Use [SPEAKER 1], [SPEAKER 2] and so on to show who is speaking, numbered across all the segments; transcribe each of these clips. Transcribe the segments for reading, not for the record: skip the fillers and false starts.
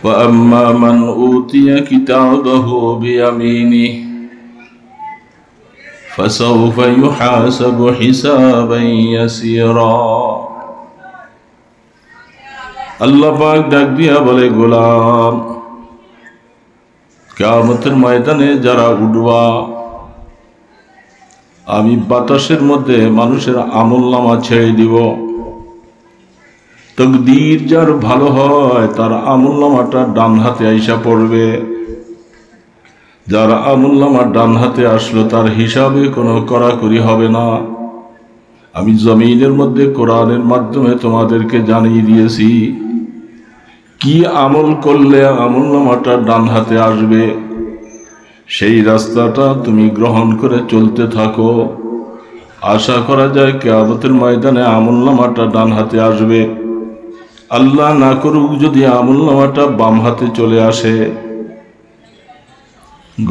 [SPEAKER 1] وأما من أوتي كتابه بيمينه فسوف يحاسب حسابا يسيرا আল্লাহ পাক ডাক দিয়া বলে, গোলাম, কিয়ামতের ময়দানে যারা উঠবা, আমি বাতাসের মধ্যে মানুষের আমলনামা ছেড়ে দিব। তকদীর যার ভালো হয় তার আমলনামাটা ডান হাতে আইসা পড়বে। যার আমলনামা ডান হাতে আসলো তার হিসাবে কোনো কড়াকড়ি হবে না। আমি জমিনের মধ্যে কোরআনের মাধ্যমে তোমাদেরকে জানিয়ে দিয়েছি কি আমল করলে আমলনামাটা ডান হাতে আসবে। সেই রাস্তাটা তুমি গ্রহণ করে চলতে থাকো। আশা করা যায় কিয়ামতের ময়দানে আমলনামাটা ডান হাতে আসবে। আল্লাহ না করুক যদি আমলনামাটা বাম হাতে চলে আসে,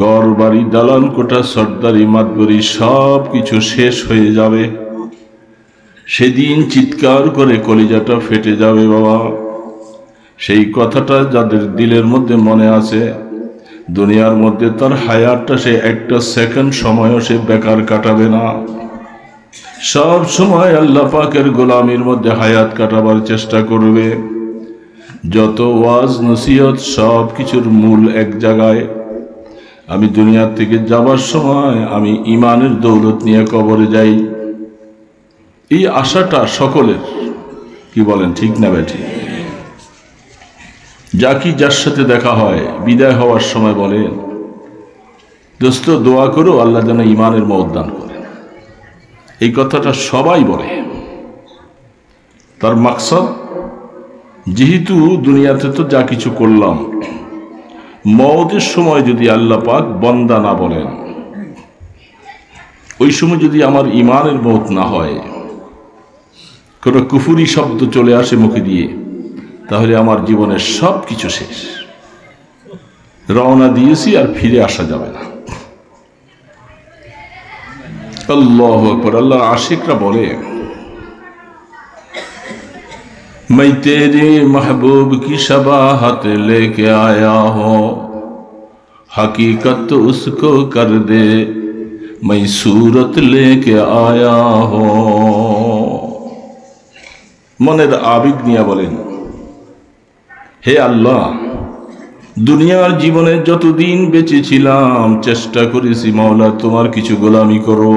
[SPEAKER 1] ঘর বাড়ি দালান কোঠা সর্দারি মাতবরি সব কিছু শেষ হয়ে যাবে। সেদিন চিৎকার করে কলিজাটা ফেটে যাবে বাবা। সেই কথাটা যাদের দিলের মধ্যে মনে আছে, দুনিয়ার মধ্যে তার হায়াতটা সে একটা সেকেন্ড সময়ও সে বেকার কাটাবে না। সব সময় আল্লাহ পাকের গোলামির মধ্যে হায়াত কাটাবার চেষ্টা করবে। যত ওয়াজ নসিহত সব কিছুর মূল এক জায়গায়। আমি দুনিয়া থেকে যাবার সময় আমি ইমানের দৌলত নিয়ে কবরে যাই, এই আশাটা সকলের। কি বলেন, ঠিক না বেঠিক? যার সাথে দেখা হয় বিদায় হওয়ার সময় বলেন, দোস্ত দোয়া করো আল্লাহ যেন ইমানের মওত দান করেন। এই কথাটা সবাই বলে। তার মাকসাদ, যেহেতু দুনিয়াতে তো যা কিছু করলাম, মওতের সময় যদি আল্লাহ পাক বন্দা না বলেন, ওই সময় যদি আমার ইমানের মওত না হয়, কোনো কুফুরি শব্দ চলে আসে মুখে দিয়ে, তাহলে আমার জীবনের সব কিছু শেষ। রওনা দিয়েছি আর ফিরে আসা যাবে না। আল্লাহু আকবার। আল্লাহর আশিকরা বলে, मैं तेरे महबूब की शबाहत लेके आया हूँ, हकीकत उसको कर दे, मैं सूरत लेके आया हूँ। মনের আবেগ নিয়ে বলেন, হে আল্লাহ, দুনিয়ার জীবনে যতদিন বেঁচে ছিলাম চেষ্টা করেছি মাওলা তোমার কিছু গোলামি করব,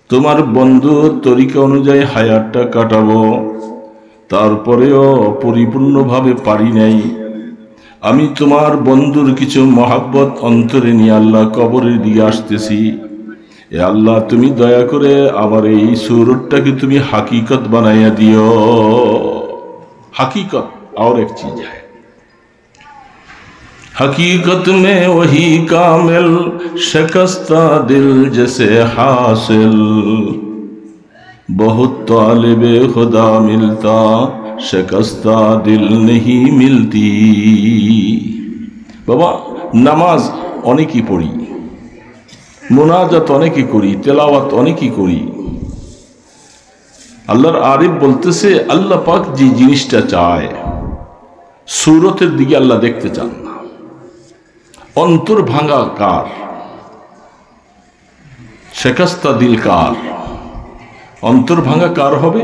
[SPEAKER 1] তোমার বন্ধুর তরিকা অনুযায়ী হায়াতটা কাটাবো। তারপরেও পরিপূর্ণভাবে পারি নাই। আমি তোমার বন্ধুর কিছু মহাব্বত অন্তরে নিয়ে আল্লাহ কবরের দিকে আসতেছি। এ আল্লাহ, তুমি দয়া করে আমার এই সুরতটাকে তুমি হাকিকত বানাইয়া দিও। हकीकत और एक चीज है, हकीकत में वही कामिल शिकस्ता दिल जैसे हासिल, बहुत तालिबे खुदा मिलता शिकस्ता दिल नहीं मिलती। बाबा नामाज অনেকই পড়ি, মুনাজাত অনেকই করি, তেলাওয়াত অনেকই করি। আল্লাহর আরিফ বলতেছে, আল্লাহ পাক যে জিনিসটা চায়, সুরতের দিকে আল্লাহ দেখতে চান না। অন্তর ভাঙা কার? শিকস্তা দিল কার? অন্তর ভাঙা কার হবে?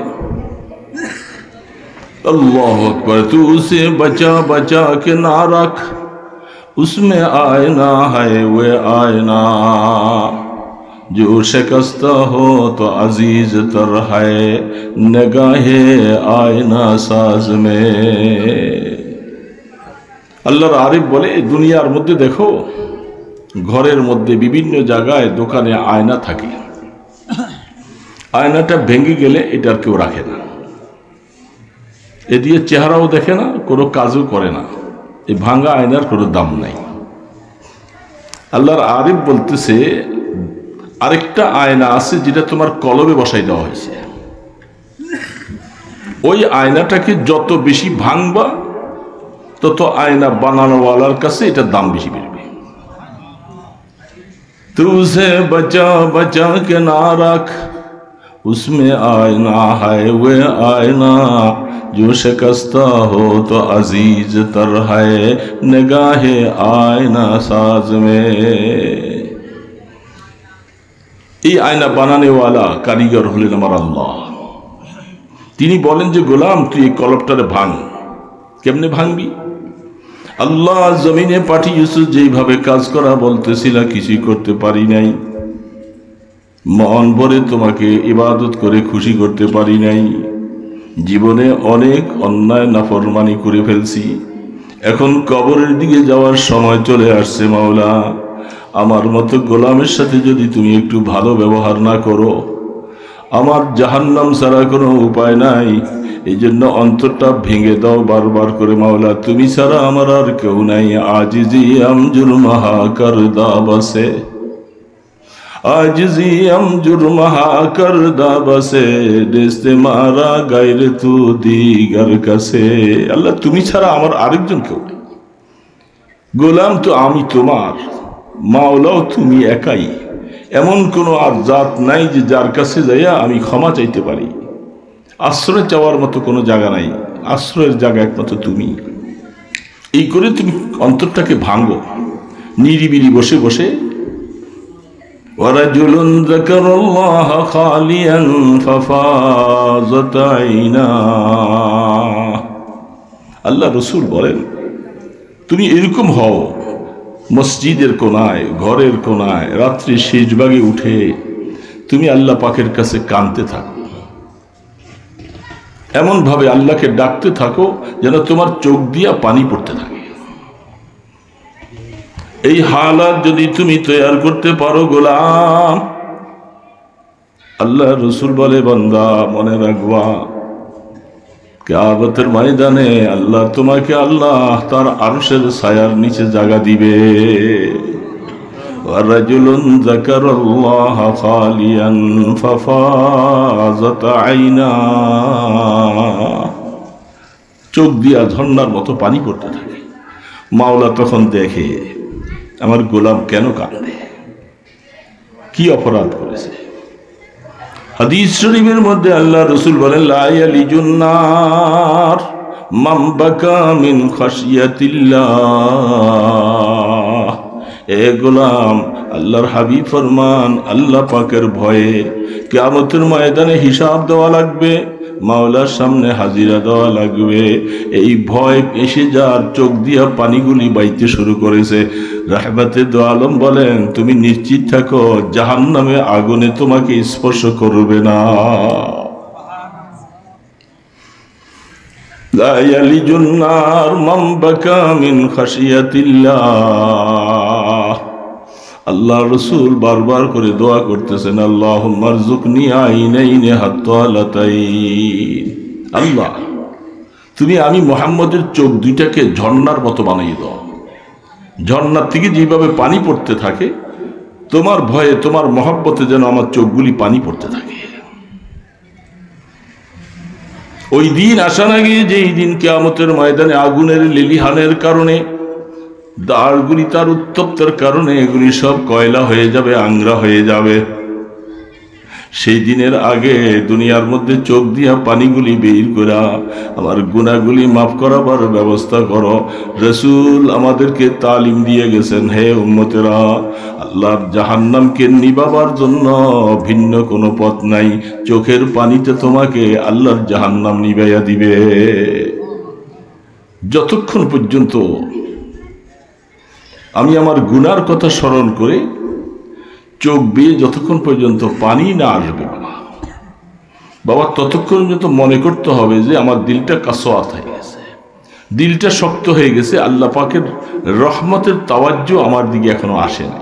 [SPEAKER 1] আল্লাহু আকবার। তু উসে বচা বচা কে না রাখ, उसमें आयना है वे आयना, जो शिकस्ता हो तो अजीज तर है निगाहे आयना साज में। আল্লাহর আরিফ বলে, দুনিয়ার মধ্যে দেখো, ঘরের মধ্যে বিভিন্ন জায়গায় দোকানে আয়না থাকে। আয়নাটা ভেঙে গেলে এটার কেউ রাখে না, এ দিয়ে চেহারাও দেখে না, কোনো কাজও করে না। এই ভাঙা আয়নার কোনো দাম নাই। আল্লাহর আরিফ বলতেছে, আরেকটা আয়না আছে যেটা তোমার কলবে বসাই দেওয়া হয়েছে। ওই আয়নাটাকে যত বেশি ভাঙবা তত আয়না বানানোওয়ালার কাছে এটার দাম বেশি বেড়বে। তুঝে বচা বচা কে না রাখ, उसमें आईना है वे आईना जो शिकस्ता हो तो अजीज तर है निगाहे आईना साज में। এই আয়না বানানেওয়ালা কারিগর হলেন আমার আল্লাহ। তিনি বলেন যে গোলাম তুই এই কলবটারে ভাঙ। কেমনে ভাঙবি? আল্লাহ জমিনে পাঠিয়েছে যেইভাবে কাজ করা বলতেছিলা কিছুই করতে পারি নাই, মন ভরে তোমাকে ইবাদত করে খুশি করতে পারি নাই, জীবনে অনেক অন্যায় নাফরমানি করে ফেলছি, এখন কবরের দিকে যাওয়ার সময় চলে আসছে মাওলা, আমার মতো গোলামের সাথে যদি তুমি একটু ভালো ব্যবহার না করো আমার জাহান্নাম ছাড়া কোনো উপায় নাই। এই জন্য অন্তরটা ভেঙে দাও বারবার করে মাওলা, তুমি ছাড়া আমার আর কেউ নাই। আজিজি আমজুর মাহা করদা বসে, আজিজি আমজুর মাহা করদা বসে, দেশে মারা গায়রে তু দিগার কাছে। আল্লাহ তুমি ছাড়া আমার আরেকজন কেউ নেই। গোলাম তো আমি তোমার, মাওলাও তুমি একাই। এমন কোনো আর জাত নাই যে যার কাছে যাইয়া আমি ক্ষমা চাইতে পারি। আশ্রয় চাওয়ার মতো কোনো জায়গা নাই, আশ্রয়ের জায়গা একমাত্র তুমি। এই করে তুমি অন্তরটাকে ভাঙো নিরিবিলি বসে বসে। ওয়ারাজুলুন যাকারাল্লাহ খালিয়ান ফাফাযাত আইনা। আল্লাহ রাসূল বলেন তুমি এরকম হও, মসজিদের কোনায় ঘরের কোনায় রাত্রি শেষ ভাগে উঠে তুমি আল্লাহ পাকের কাছে কাঁদতে থাকো, এমন ভাবে আল্লাহকে ডাকতে থাকো যেন তোমার চোখ দিয়া পানি পড়তে থাকে। এই হালাত যদি তুমি তৈরি করতে পারো গোলাম, আল্লাহ রাসূল বলে বান্দা মনে রাখবা কিয়ামতের ময়দানে আল্লাহ তোমাকে আল্লাহ তার আরশের ছায়ার নিচে জায়গা দিবে। ওয়ারাজুলুন যাকারাল্লাহ খালিয়ান ফাফাযাত আইনা। চোখ দিয়া ঝর্ণার মতো পানি পড়তে থাকে। মাওলা তখন দেখে আমার গোলাম কেন কাঁদে, কি অপরাধ করেছে। হাদিস শরীফের মধ্যে আল্লাহ রাসূল বলেন লা ইয়ালিজুন নার মান বাকা মিন খাশিয়াতিল্লাহ। এ গোলাম আল্লাহর হাবিব ফরমান আল্লাহ পাকের ভয়ে কিয়ামতের ময়দানে হিসাব দেওয়া লাগবে, মাওলার সামনে হাজিরা দেওয়া লাগবে। এই ভয় এসে যার চোখ দিয়া পানিগুলি বাইতে শুরু করেছে, রাহমাতে দো আলম বলেন তুমি নিশ্চিত থাকো জাহান্নামে আগুনে তোমাকে স্পর্শ করবে না। লা ইয়ালিজুন নার মান বাকা মিন খাশিয়াতিল্লাহ। আল্লাহ রাসূল বারবার করে দোয়া করতেছেন আল্লাহুম্মা আরযুকনি আইনাইনি হাত্তালাতাইন। আল্লাহ তুমি আমি মুহাম্মদের চোখ দুইটাকে ঝর্ণার মতো বানিয়ে দাও, ঝর্ণার থেকে যেভাবে পানি পড়তে থাকে তোমার ভয়ে তোমার মহব্বতে যেন আমার চোখগুলি পানি পড়তে থাকে। ওই দিন আসা না গিয়ে যেই দিন কিয়ামতের ময়দানে আগুনের লেলিহানের কারণে দাঁড়গুলি তার উত্তপ্তের কারণে এগুলি সব কয়লা হয়ে যাবে, আংরা হয়ে যাবে। সেই দিনের আগে দুনিয়ার মধ্যে চোখ দিয়া পানিগুলি বের করা আমার গুনাহগুলি মাফ করাবার ব্যবস্থা করো। রাসূল আমাদেরকে তালিম দিয়ে গেছেন হে উম্মতেরা আল্লাহর জাহান্নামকে নিবাবার জন্য ভিন্ন কোনো পথ নাই, চোখের পানিতে তোমাকে আল্লাহর জাহান্নাম নিবাইয়া দিবে। যতক্ষণ পর্যন্ত আমি আমার গুনার কথা স্মরণ করে চোখ বেয়ে যতক্ষণ পর্যন্ত পানি না আসবে বাবা ততক্ষণ পর্যন্ত মনে করতে হবে যে আমার দিলটা কাসওয়াত হয়ে গেছে, দিলটা শক্ত হয়ে গেছে, আল্লাহ পাকের রহমতের তাওয়াজ্জু আমার দিকে এখনো আসে না।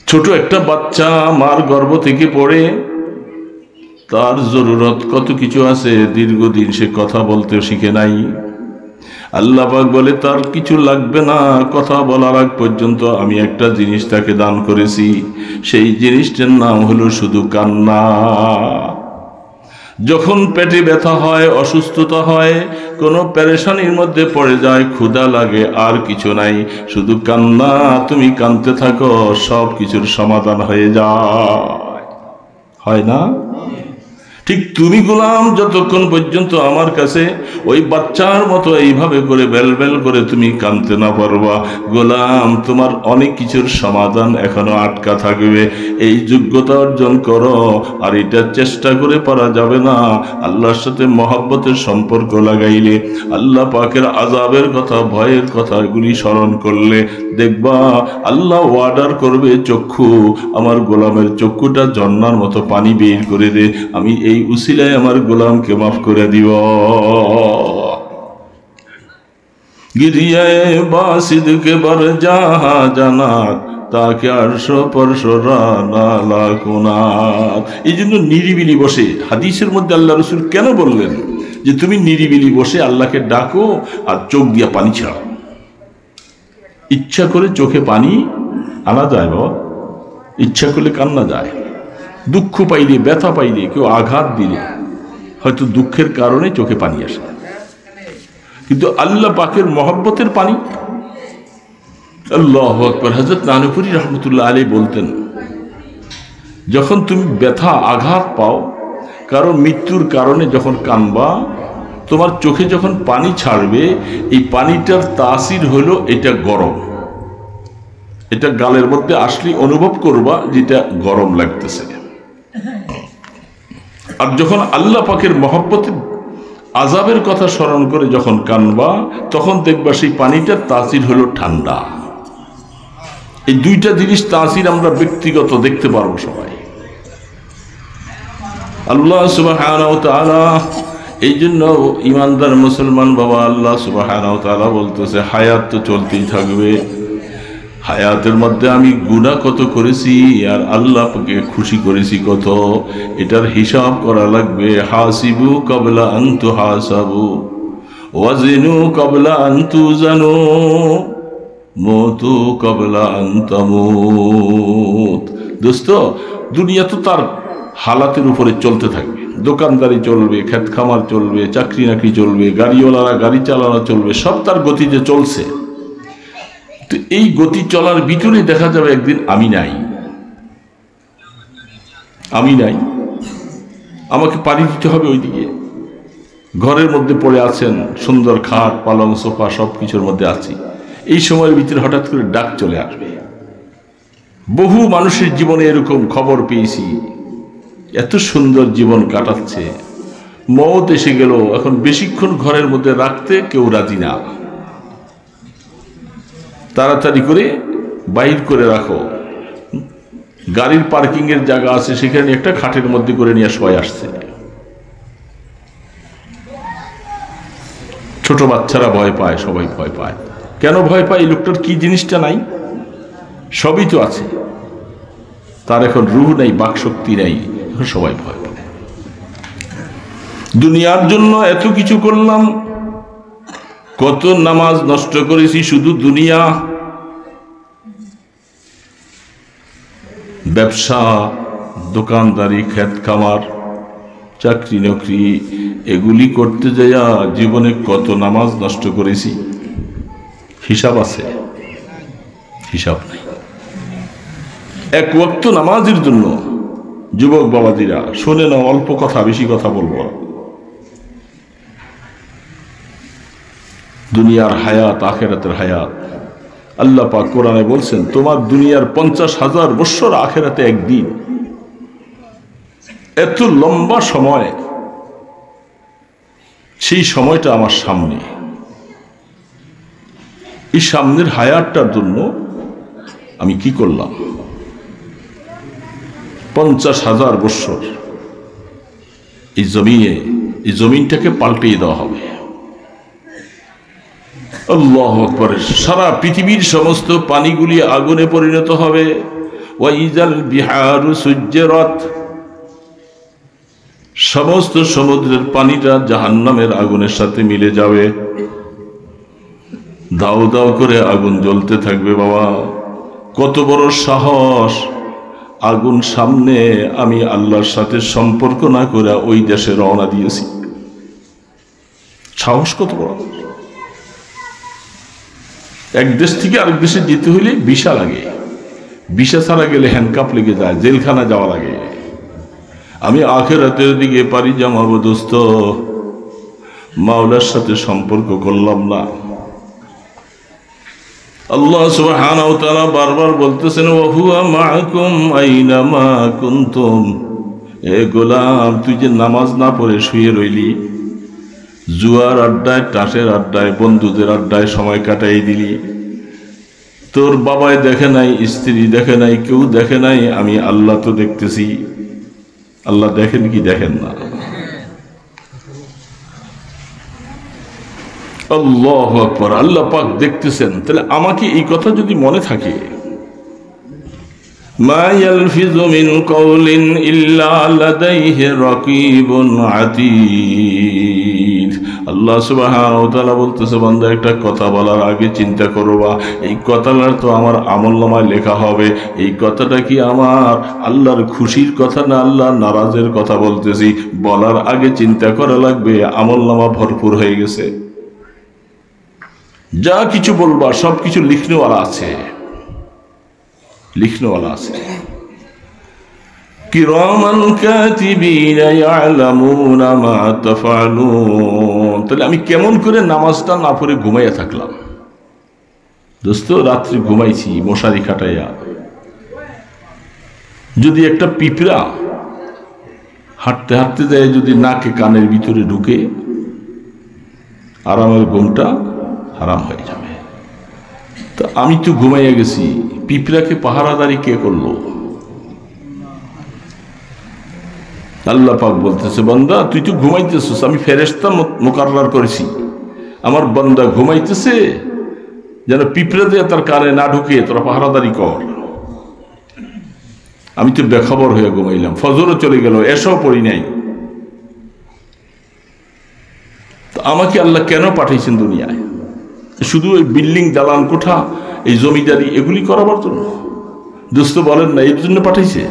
[SPEAKER 1] ছোট একটা বাচ্চা মার গর্ভ থেকে পড়ে তার জরুরত কত কিছু আছে, দীর্ঘদিন সে কথা বলতেও শিখে নাই। আল্লাহ পাক বলে তার কিছু লাগবে না, কথা বলার আগ পর্যন্ত আমি একটা জিনিস তাকে দান করেছি, সেই জিনিসটার নাম হলো শুধু কান্না। যখন পেটে ব্যথা হয়, অসুস্থতা হয়, কোনো পেরেশানির মধ্যে পড়ে যায়, ক্ষুধা লাগে, আর কিছু নাই, শুধু কান্না। তুমি কাঁদতে থাকো, সব কিছুর সমাধান হয়ে যায়। হ হয় না? ঠিক তুমি গোলাম যতক্ষণ পর্যন্ত আমার কাছে ওই বাচ্চার মতো এইভাবে করে বেল বেল করে তুমি কাঁদতে না পারবা, গোলাম তোমার অনেক কিছুর সমাধান এখনো আটকা থাকবে। এই যোগ্যতা অর্জন করো। আর এটা চেষ্টা করে পারা যাবে না। আল্লাহর সাথে মহব্বতের সম্পর্ক লাগাইলে, আল্লাহ পাকের আযাবের কথা, ভয়ের কথা এগুলি স্মরণ করলে দেখবা আল্লাহ ওয়ার্ডার করবে, চক্ষু আমার গোলামের চক্ষুটা ঝর্ণার মতো পানি বের করে দে, আমি এই উসিলায় আমার গোলামকে মাফ করে দিব। গিরিয়ায় বাসিদ কে বার যাহা জানাত তাকে আরশো পরশো রানা লাকুনাত। এই জন্য নিরিবিলি বসে, হাদিসের মধ্যে আল্লাহ রসুল কেন বললেন যে তুমি নিরিবিলি বসে আল্লাহকে ডাকো আর চোখ দিয়া পানি ছাড়ো। ইচ্ছা করে চোখে পানি আনা যায় বাবা, ইচ্ছা করলে কান্না যায়। দুঃখ পাইলে, ব্যথা পাইলে, কেউ আঘাত দিলে হয়তো দুঃখের কারণে চোখে পানি আসে, কিন্তু আল্লাহ পাকের মহব্বতের পানি। আল্লাহু আকবার। হযরত নানুপুরি রহমতুল্লাহ আলাইহি বলতেন, যখন তুমি ব্যথা আঘাত পাও কারণ মৃত্যুর কারণে, যখন কানবা, তোমার চোখে যখন পানি ছাড়বে, এই পানিটার তাসির হলো এটা গরম। এটা গালের মধ্যে আসলে অনুভব করবা যেটা গরম লাগতেছে। আর যখন আল্লাহ পাকের মহব্বতের আযাবের কথা স্মরণ করে যখন কানবা, তখন দেখবা সেই পানিটার তাসির হলো ঠান্ডা। এই দুইটা জিনিস তাসির আমরা ব্যক্তিগত দেখতে পারবো সবাই। আল্লাহ সুবহানাহু ওয়া তাআলা, এই জন্য ইমানদার মুসলমান বাবা, আল্লাহ সুবহানাহু ওয়া তাআলা বলতেছে হায়াত তো চলতেই থাকবে। হায়াতের মধ্যে আমি গুনাহ কত করেছি আর আল্লাহকে খুশি করেছি কত, এটার হিসাব করা লাগবে। হাসিবু ক্বাবলা আন তুহাসাবু ওয়াজিনু ক্বাবলা আন তুজানু মুতু ক্বাবলা আন তামুত। দোস্ত, দুনিয়া তো তার হালাতের উপরে চলতে থাকবে। দোকানদারি চলবে, ক্ষেত খামার চলবে, চাকরি নাকরি চলবে, গাড়িওয়ালারা গাড়ি চালানো চলবে, সব তার গতিতে চলছে। তো এই গতি চলার ভিতরে দেখা যাবে একদিন আমি নাই, আমি নাই, আমাকে পাড়ি দিতে হবে ওইদিকে। ঘরের মধ্যে পড়ে আছেন, সুন্দর খাট পালং সোফা সব কিছুর মধ্যে আছি, এই সময়ের ভিতরে হঠাৎ করে ডাক চলে আসবে। বহু মানুষের জীবনে এরকম খবর পেয়েছি, এত সুন্দর জীবন কাটাচ্ছে, মওত এসে গেল, এখন বেশিক্ষণ ঘরের মধ্যে রাখতে কেউ রাজি না, তাড়াতাড়ি করে বাইর করে রাখো। গাড়ির পার্কিং এর জায়গা আছে, সেখানে একটা খাটের মধ্যে করে নিয়ে সবাই আসছে। ছোট বাচ্চারা ভয় পায়, সবাই ভয় পায়। কেন ভয় পায়? এই লোকটার কি জিনিসটা নাই? সবই তো আছে, তার এখন রূহ নাই, বাকশক্তি নাই, এখন সবাই ভয় পায়। দুনিয়ার জন্য এত কিছু করলাম, কত নামাজ নষ্ট করেছি শুধু দুনিয়া। ব্যবসা, দোকানদারি, ক্ষেত খামার, চাকরি নকরি, এগুলি করতে যাইয়া জীবনে কত নামাজ নষ্ট করেছি, হিসাব আছে? হিসাব নাই। এক ওয়াক্ত নামাজের জন্য যুবক বাবাজিরা শুনে নাও, অল্প কথা, বেশি কথা বলবো। দুনিয়ার হায়াত, আখেরাতের হায়াত। আল্লাহ পাক কোরআনে বলছেন, তোমার দুনিয়ার 50,000 বৎসর, আখেরাতে একদিন। এত লম্বা সময়, সেই সময়টা আমার সামনে। এই সামনের হায়াতটার জন্য আমি কি করলাম? 50,000 বৎসর এই জমিনে, এই জমিনটাকে পাল্টিয়ে দেওয়া হবে। আল্লাহু আকবার। সারা পৃথিবীর সমস্ত পানিগুলি আগুনে পরিণত হবে। ওয়াইজাল বিহারু সুজ্জিরাত, সমস্ত সমুদ্রের পানিটা জাহান্নামের আগুনের সাথে মিলে যাবে। দাও দাও করে আগুন জ্বলতে থাকবে। বাবা, কত বড় সাহস! আগুন সামনে, আমি আল্লাহর সাথে সম্পর্ক না করে ওই দেশে রওনা দিয়েছি। সাহস কত বড়! এক দেশ থেকে আরেক দেশে যেতে হইলে ভিসা লাগে, ভিসা ছাড়া গেলে হ্যান্ডকাপ লেগে যায়, জেলখানা যাওয়া লাগে। আমি আখিরাতের দিকে পাড়ি জমাবো দোস্ত, মাওলার সাথে সম্পর্ক করলাম না। আল্লাহ সুবহানাহু ওয়া তাআলা বারবার বলতেছেন, ওয়া হুয়া মাআকুম আইনামা কুনতুম। এ গোলাম, তুই যে নামাজ না পড়ে শুয়ে রইলি, জুয়ার আড্ডায়, টাসের আড্ডায়, বন্ধুদের আড্ডায় সময় কাটাই দিলি, তোর বাবাই দেখে নাই, স্ত্রী দেখে নাই, কেউ দেখে নাই, আমি আল্লাহ তো দেখতেছি। আল্লাহ দেখেন কি দেখেন না? আল্লাহু আকবার, আল্লাহ পাক দেখতেছেন। তাহলে আমাকে এই কথা যদি মনে থাকে, মা ইয়ালফিযু মিন কাওলিন ইল্লা লাদাইহি রাকীবুন আতীদ। আল্লাহ সুবহানাহু ওয়া তাআলা বলতেছে, বান্দা একটা কথা বলার আগে চিন্তা করবা, এই কথাটা তো আমার আমলনামায় লেখা হবে, এই কথাটা কি আমার আল্লাহর খুশির কথা না আল্লাহর নারাজের কথা বলতেছি। বলার আগে চিন্তা করা লাগবে, আমলনামা ভরপুর হয়ে গেছে, যা কিছু বলবা সব কিছু লিখনেওয়ালা আছে, লিখনেওয়ালা আছে। কিরামান কাতিবিনা ইয়ালামুনা মা তাফআলুন। তাহলে আমি কেমন করে নামাজটা না পড়ে ঘুমাইয়া থাকলাম? দোস্ত, রাত্রি ঘুমাইছি মশারি খাটাইয়া, যদি একটা পিঁপড়া হাঁটতে হাঁটতে যায়, যদি নাকে কানের ভিতরে ঢুকে, আরামের ঘুমটা হারাম হয়ে যাবে। তো আমি তো ঘুমাইয়া গেছি, পিঁপড়াকে পাহারাদারি কে করলো? আল্লাহ পাক বলতেছে, বান্দা তুই তো ঘুমাইতেছিস, আমি ফেরেশতা মুকাররার করেছি, আমার বান্দা ঘুমাইতেছে, যেন পিঁপড়া দিয়ে তার কানে না ঢুকে তোরা পাহারাদারি কর। আমি তো বেখবর হয়ে ঘুমাইলাম, ফজরও চলে গেল, এসব পড়ি নাই। তো আমাকে আল্লাহ কেন পাঠিয়েছেন দুনিয়ায়? শুধু ওই বিল্ডিং, দালান কোঠা, এই জমিদারি এগুলি করাবার জন্য? দোস্ত বলেন না, এর জন্য পাঠাইছে?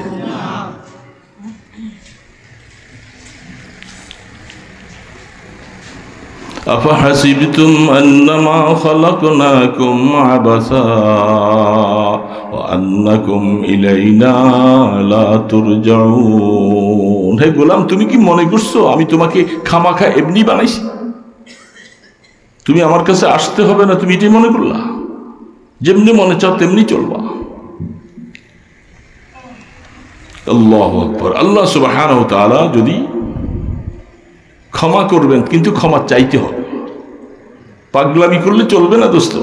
[SPEAKER 1] আফাহাসিবতুম আন্নামা খালাকনাকুম আবাসা ওয়া আন্নাকুম ইলাইনা লা তুরজাউন। হে গোলাম, তুমি কি মনে করছো আমি তোমাকে খামাখা এমনি বানাইছি? তুমি আমার কাছে আসতে হবে না, তুমি এটাই মনে করলা? যেমনি মনে চাও তেমনি চলবা। আল্লাহু আকবার। আল্লাহ সুবহানাহু ওয়া তাআলা যদি ক্ষমা করবেন, কিন্তু ক্ষমা চাইতে হবে, পাগলামি করলে চলবে না দোস্ত।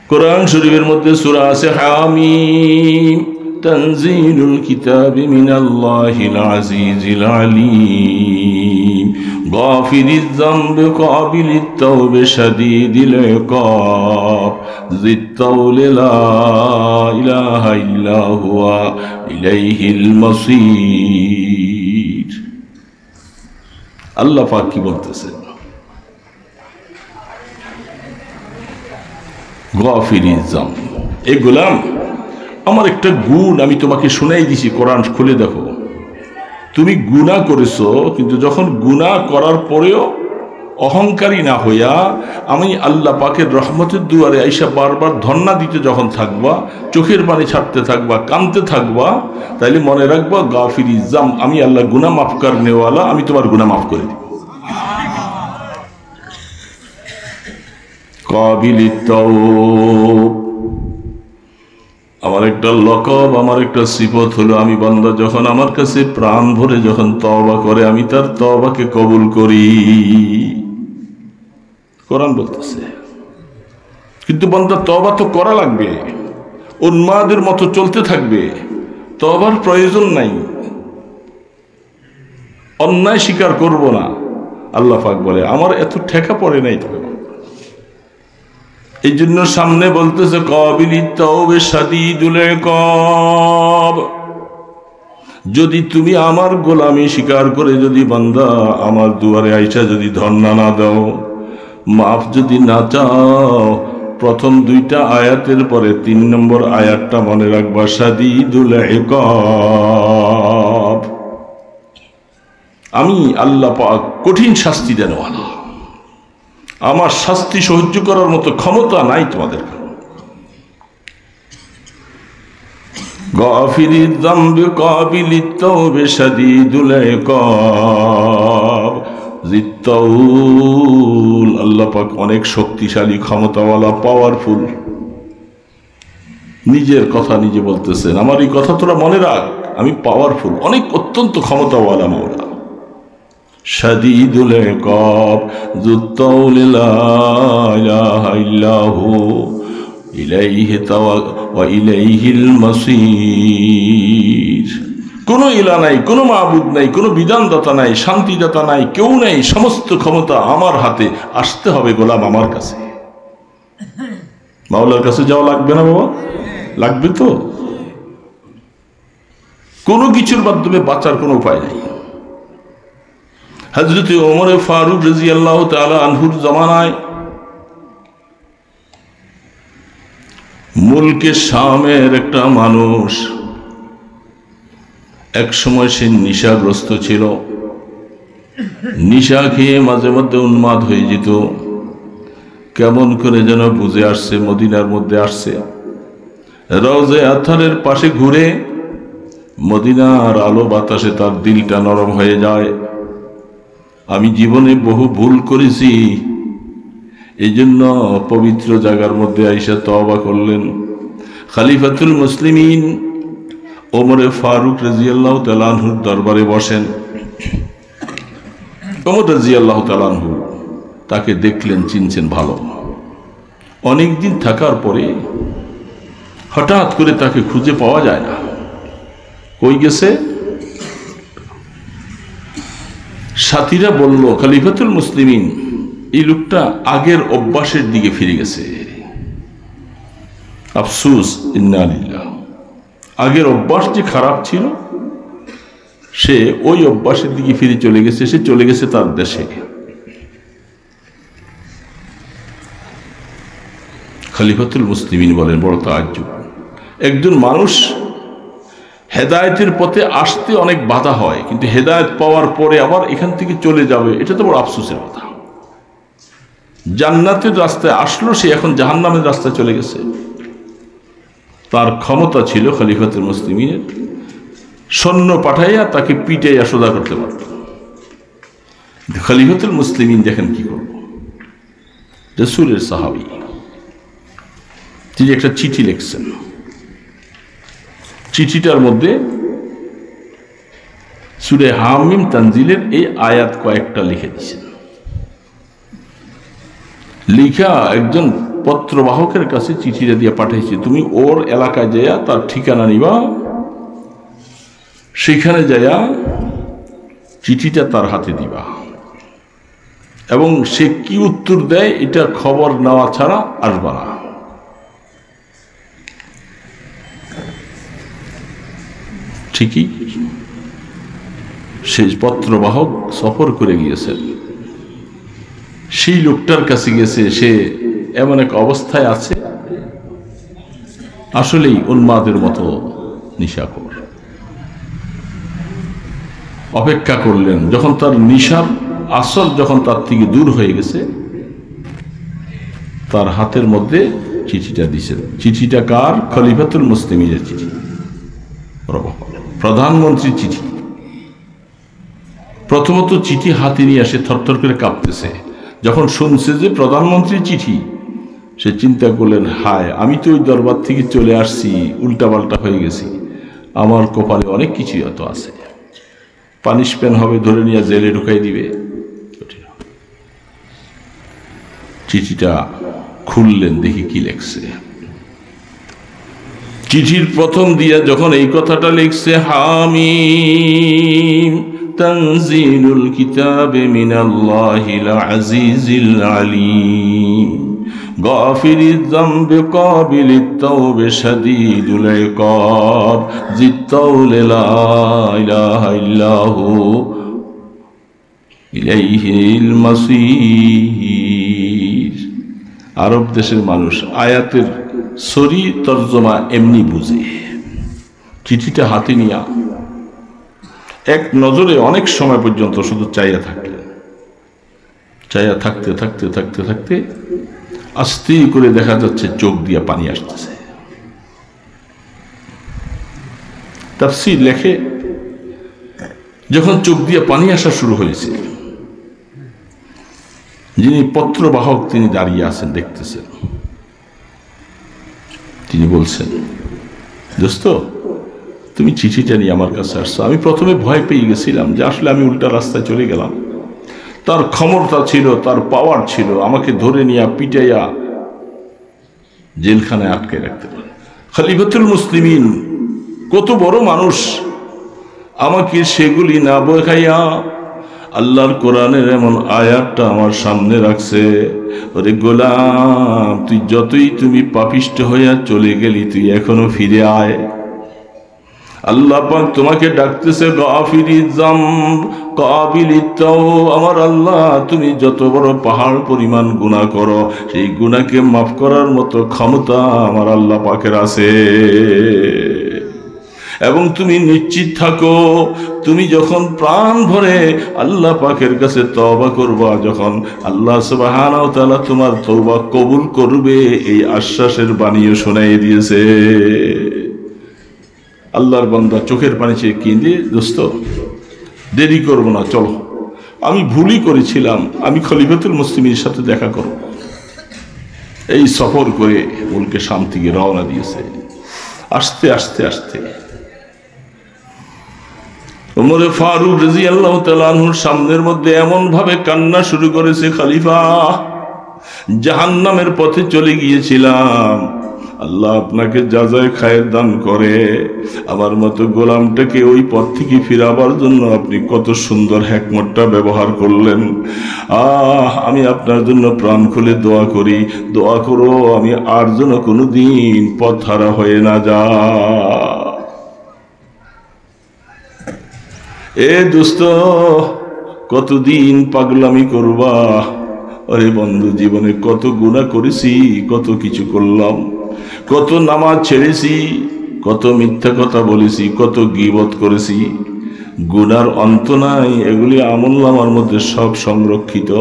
[SPEAKER 1] কোরআন শরীফের মধ্যে সূরা আছে হামিম, তানজিলুল কিতাবি মিনাল্লাহিল আজিজিল আলীম, গাফিরিজ যামবি কাবিলিত তাওবে শাদীদিল ইকাব, যিত তাওলি লা ইলাহা ইল্লা হুয়া ইলাইহিল মাসীর। আল্লাহ পাক কি বলতেছেন? গাফিরিজ যামব। এই গোলাম, আমার একটা গুণ আমি তোমাকে শুনাই দিছি, কোরআন খুলে দেখো। তুমি গুনাহ করেছো, কিন্তু যখন গুনাহ করার পরেও অহংকারী না হইয়া আমি আল্লাহ পাকের রহমতের দুয়ারে আইসা বারবার ধন্না দিতে যখন থাকবা, চোখের পানি ছাড়তে থাকবা, কাঁদতে থাকবা, তাইলে মনে রাখবা গাফিরিজ যামব, আমি আল্লাহ গুনাহ মাফ করনেওয়ালা, আমি তোমার গুনাহ মাফ করে দিব। কাবিলিত তাওব, আমার একটা লকব, আমার একটা সিফত হলো, আমি বান্দা যখন আমার কাছে প্রাণ ভরে যখন তওবা করে, আমি তার তওবাকে কবুল করি। কোরআন বলতেছে। কিন্তু বান্দা তওবা তো করা লাগবে, উন্মাদের মতো চলতে থাকবে, তওবার প্রয়োজন নাই। অন্যায় স্বীকার করব না, আল্লাহ পাক বলে আমার এত ঠেকা পড়ে নাই। তবে এই জন্য সামনে বলতেছে কাবিলিত তাওবে শাদীদুল ইকাব। যদি তুমি আমার গোলামি স্বীকার করে যদি বান্দা আমার দুয়ারে আইসা যদি ধন্না না দাও, মাফ যদি না চাও, প্রথম দুইটা আয়াতের পরে 3 নম্বর আয়াতটা মনে রাখবা, শাদীদুল ইকাব। আমি আল্লাহ পাক কঠিন শাস্তি দেনওয়ালা, আমার শাস্তি সহ্য করার মতো ক্ষমতা নাই তোমাদের। গাফিরিদ যামবি কাবিলিত তাওবা শাদীদুল ইকাব জিত্তাউল। আল্লাহ পাক অনেক শক্তিশালী, ক্ষমতাওয়ালা, পাওয়ারফুল। নিজের কথা নিজে বলতেছেন, আমার এই কথা তোরা মনে রাখ, আমি পাওয়ারফুল, অনেক অত্যন্ত ক্ষমতাওয়ালা মাওলা। শাদীদুল ইকাব যুত্তাউল লা ইলাহা ইল্লাহু ইলাইহি ওয়া ইলাইহিল মাসীর। কোনো ইলা নাই, কোনো মাবুদ নাই, কোনো বিধানদাতা নাই, শান্তিদাতা নাই, কেউ নাই, সমস্ত ক্ষমতা আমার হাতে। আসতে হবে গোলাম আমার কাছে। মাওলার কাছে যাওয়া লাগবে না বাবা? লাগবে তো। কোনো কিছুর মাধ্যমে বাঁচার কোনো উপায় নাই। হযরত ওমর ফারুক রাদিয়াল্লাহু তাআলা আনহুর জামানায় মুলকে শামের একটা মানুষ, এক সময় সে নেশাগ্রস্ত ছিল, নেশা খেয়ে মাঝে মধ্যে উন্মাদ হয়ে যেত। কেমন করে যেন বুঝে আসছে মদিনার মধ্যে আসছে, রওজে আতহারের পাশে ঘুরে মদিনার আলো বাতাসে তার দিলটা নরম হয়ে যায়। আমি জীবনে বহু ভুল করেছি, এই জন্য পবিত্র জায়গার মধ্যে আইসা তওবা করলেন। খলিফাতুল মুসলিমিন ওমরে ফারুক রাদিয়াল্লাহু তাআলা আনহুর দরবারে বসেন। ওমর রাদিয়াল্লাহু তাআলা আনহু তাকে দেখলেন, চিনছেন ভালো। অনেকদিন থাকার পরে হঠাৎ করে তাকে খুঁজে পাওয়া যায় না, কই গেছে? সাথীরা বলল, খলিফাতুল মুসলিমিন এই লোকটা আগের অভ্যাসের দিকে ফিরে গেছে। আফসোস, ইন্না লিল্লাহ। আগের অভ্যাস যে খারাপ ছিল, সে ওই অভ্যাসের দিকে ফিরে চলে গেছে। সে চলে গেছে তার দেশে। খলিফাতুল মুসলিমিন বলেন, বড় তাজ্জুব, একজন মানুষ হেদায়েতের পথে আসতে অনেক বাধা হয়, কিন্তু হেদায়েত পাওয়ার পরে আবার এখান থেকে চলে যাবে, এটা তো বড় আফসোসের কথা। জান্নাতের রাস্তায় আসলো, সে এখন জাহান্নামের রাস্তায় চলে গেছে। তার ক্ষমতা ছিল খলিফাতুল মুসলিমিনের, সৈন্য পাঠাইয়া তাকে পিটাইয়া সোজা করতে পারত। খলিফাতুল মুসলিমিন দেখেন কি করব, রাসূলের সাহাবী, তিনি একটা চিঠি লিখছেন। চিঠিটার মধ্যে সূরা হামিম তানজিলের এই আয়াত কয়েকটা লিখে দিয়েছেন। লিখা একজন পত্রবাহকের কাছে চিঠিটা দিয়ে পাঠাইছে, তুমি ওর এলাকায় যাইয়া তার ঠিকানা নিবা, সেখানে যাইয়া চিঠিটা তার হাতে দিবা, এবং সে কি উত্তর দেয় এটা খবর নেওয়া ছাড়া আসবা না। ঠিকই সেই পত্রবাহক সফর করে গিয়েছেন, সেই লোকটার কাছে গেছে। সে এমন এক অবস্থায় আছে, আসলেই উন্মাদের মতো নেশাখোর। অপেক্ষা করলেন, যখন তার নেশার আসল যখন তার থেকে দূর হয়ে গেছে, তার হাতের মধ্যে চিঠিটা দিয়েছেন। চিঠিটা কার? খলিফাতুল মুসলিমিনের চিঠি, প্রধানমন্ত্রীর চিঠি। প্রথমত চিঠি হাতে নিয়ে আসে, থরথর করে কাঁপতেছে। যখন শুনছে যে প্রধানমন্ত্রীর চিঠি, সে চিন্তা করলেন, হায়, আমি তো ওই দরবার থেকে চলে আসছি, উল্টাপাল্টা হয়ে গেছি, আমার কপালে অনেক কিছুই হয়তো আছে, পানিশমেন্ট হবে, ধরে নিয়ে জেলে ঢুকাই দিবে। চিঠিটা খুললেন, দেখি কি লেখছে। চিঠির প্রথম দিয়া যখন এই কথাটা লিখছে, হামিম তানজিলুল কিতাবে মিনাল্লাহিল আজিজিল আলিম গাফিরিজ যামবি কাবিলিত তাওবা শাদীদুল ইকাব জিত্তাউল লা ইলাহা ইল্লাহু ইলাইহিল মাসীর। আরব দেশের মানুষ আয়াতের সরি তর্জমা এমনি বুঝে। চিঠিটা হাতে নিয়া এক নজরে অনেক সময় পর্যন্ত শুধু চাইয়া থাকলেন। চাইয়া থাকতে থাকতে থাকতে থাকতে আস্তে করে দেখা যাচ্ছে চোখ দিয়া পানি আসতেছে। তাফসীর লেখে যখন চোখ দিয়ে পানি আসা শুরু হয়েছে, যিনি পত্রবাহক তিনি দাঁড়িয়ে আছেন, দেখতেছেন। তিনি বলছেন, দোস্ত তুমি চিঠিটা নিয়ে আমার কাছে আসছো। আমি প্রথমে ভয় পেয়ে গেছিলাম যে আসলে আমি উল্টা রাস্তায় চলে গেলাম। তার ক্ষমতা ছিল, তার পাওয়ার ছিল, আমাকে ধরে নিয়ে পিটাইয়া জেলখানায় আটকে রাখতে পারে। খলিফাতুল মুসলিমিন কত বড় মানুষ, আমাকে সেগুলি না বোঝাইয়া আল্লাহর কোরআনের এমন আয়াতটা আমার সামনে রাখছে, ওরে গোলাম তুই যতই তুমি পাপিষ্ট হইয়া চলে গেলি, তুই এখনো ফিরে আয়। আল্লাহ পাক তোমাকে ডাকতেছে, গাফিরি যামব কাবিলি তাওব। আমার আল্লাহ, তুমি যত বড় পাহাড় পরিমাণ গুনাহ করো, সেই গুনাহকে মাফ করার মতো ক্ষমতা আমার আল্লাহ পাকের আছে। এবং তুমি নিশ্চিত থাকো, তুমি যখন প্রাণ ভরে আল্লাহ পাকের কাছে তওবা করবা, যখন আল্লাহ সুবহানাহু ওয়া তাআলা তোমার তওবা কবুল করবে, এই আশ্বাসের বাণীও শোনাই দিয়েছে। আল্লাহর বান্দা চোখের পানি চেয়ে কেঁদে, দোস্ত দেরি করবো না, চলো, আমি ভুলই করেছিলাম, আমি খলিফাতুল মুসলিমের সাথে দেখা করব। এই সফর করে মুলকে শাম থেকে রওনা দিয়েছে। আস্তে আস্তে আস্তে ওমরে ফারুক রাদিয়াল্লাহু তাআলা আনহুর সামনের মধ্যে এমন ভাবে কান্না শুরু করেছে, খলিফা জাহান্নামের পথে চলে গিয়েছিলাম, আল্লাহ আপনাকে যাজায় খায়ের দান করে, আমার মতো গোলামটাকে ওই পথ থেকে ফিরাবার জন্য আপনি কত সুন্দর হিকমতটা ব্যবহার করলেন। আমি আপনার জন্য প্রাণ খুলে দোয়া করি, দোয়া করো আমি আর যেন কোনোদিন পথ হারা হয়ে না যা। এ দোস্ত কতদিন পাগলামি করবা? আরে বন্ধু, জীবনে কত গুনাহ করেছি, কত কিছু করলাম, কত নামাজ ছেড়েছি, কত মিথ্যা কথা বলেছি, কত গীবত করেছি, গুনার অন্ত নাই। এগুলি আমলনামার মধ্যে সব সংরক্ষিত।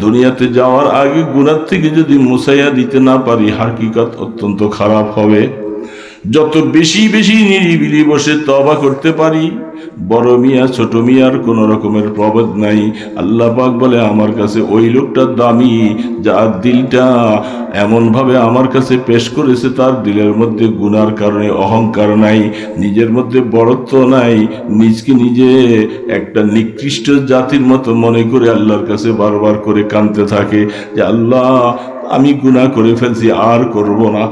[SPEAKER 1] দুনিয়াতে যাওয়ার আগে গুনার থেকে যদি মুছাইয়া দিতে না পারি, হাকিকত অত্যন্ত খারাপ হবে। যত বেশি বেশি নিরিবিলি বসে তওবা করতে পারি, বড় মিয়া ছোট মিয়ার কোন রকমের প্রভেদ নাই। আল্লাহ পাক বলে আমার কাছে ওই লোকটা দামি, যার দিলটা এমন ভাবে আমার কাছে পেশ করেছে, তার দিলের মধ্যে গুনার কারণে অহংকার নাই, নিজের মধ্যে বড়ত্ব নাই, নিজকে নিজে একটা নিকৃষ্ট জাতির মতো মনে করে আল্লাহর কাছে বারবার করে কাঁদতে থাকে যে আল্লাহ আমি গুনাহ করে ফেলছি, আর করব না।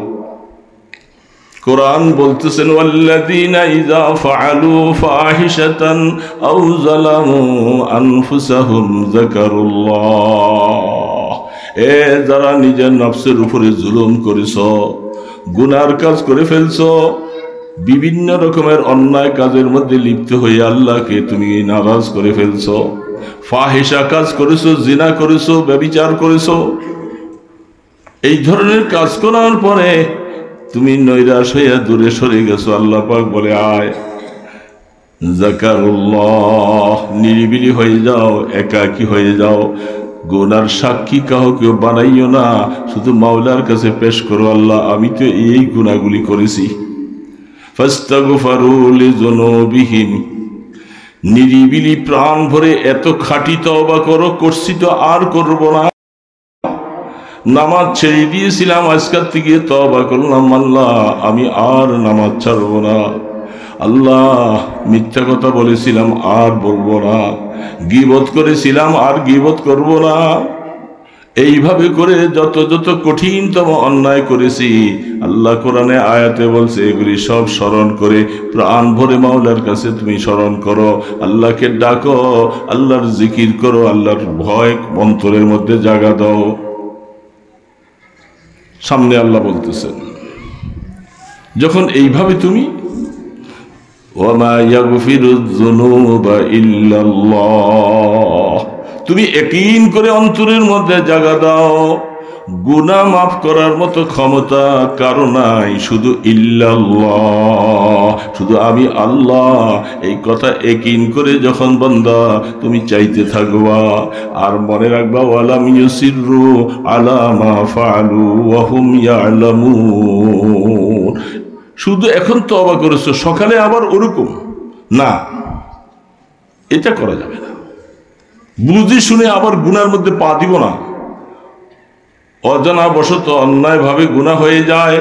[SPEAKER 1] কোরআন বলতেছেন, ওয়াল্লাযীনা ইযা ফাআলু ফাহিশাতান আও যালামু আনফুসাহুম যাকারুল্লাহ। যারা নিজের নফসের উপরে জুলুম করেছো, গুনার কাজ করে ফেলছো, বিভিন্ন রকমের অন্যায় কাজের মধ্যে লিপ্ত হয়ে আল্লাহকে তুমি নারাজ করে ফেলছো, ফাহিশা কাজ করেছো, জিনা করেছো, ব্যভিচার করেছো, এই ধরনের কাজ করার পরে তুমি নৈরাশ হইয়া দূরে সরে গেছো। আল্লাহ পাক বলে আয় যাকারুল্লাহ, নিরিবিলি হয়ে যাও, একাকী হয়ে যাও, গুনার সাক্ষী কাউকে বানাইও না, শুধু মাওলার কাছে পেশ করো, আল্লাহ আমি তো এই গুনাহগুলি করেছি। ফাস্তাগফারু লিযুনুবিহিম, নিরিবিলি প্রাণ ভরে এত খাঁটি তওবা করো, করছি তো আর করব না। নামাজ ছেড়ে দিয়েছিলাম, আজকের থেকে তওবা করলাম, আল্লাহ আমি আর নামাজ ছাড়বো না। আল্লাহ মিথ্যা কথা বলেছিলাম, আর বলবো না। গীবত করেছিলাম, আর গীবত করব না। এইভাবে করে যত যত কঠিনতম অন্যায় করেছি, আল্লাহ কোরআনে আয়াতে বলছে এগুলি সব স্মরণ করে প্রাণ ভরে মাওলার কাছে তুমি স্মরণ করো, আল্লাহকে ডাকো, আল্লাহর জিকির করো, আল্লাহর ভয় অন্তরের মধ্যে জাগা দাও। সামনে আল্লাহ বলতেছেন, যখন এইভাবে তুমি ওয়ামা ইয়াগফিরুয যুনুবা ইল্লাল্লাহ, তুমি ইয়াকিন করে অন্তরের মধ্যে জায়গা দাও, গুনাহ মাফ করার মতো ক্ষমতা কারো নাই, শুধু ইল্লাল্লাহ, শুধু আমি আল্লাহ। এই কথা ইয়াকিন করে যখন বান্দা তুমি চাইতে থাকবা, আর মনে রাখবা ওয়ালাম ইউসিররু আলা মা ফাআলু ওয়া হুম ইয়ালামুন, শুধু এখন তওবা করেছো, সকালে আবার ওরকম না, এটা করা যাবে না। বুঝে শুনে আবার গুনার মধ্যে পা দিব না। অজানা বশত অন্যায়ভাবে গুনাহ হয়ে যায়,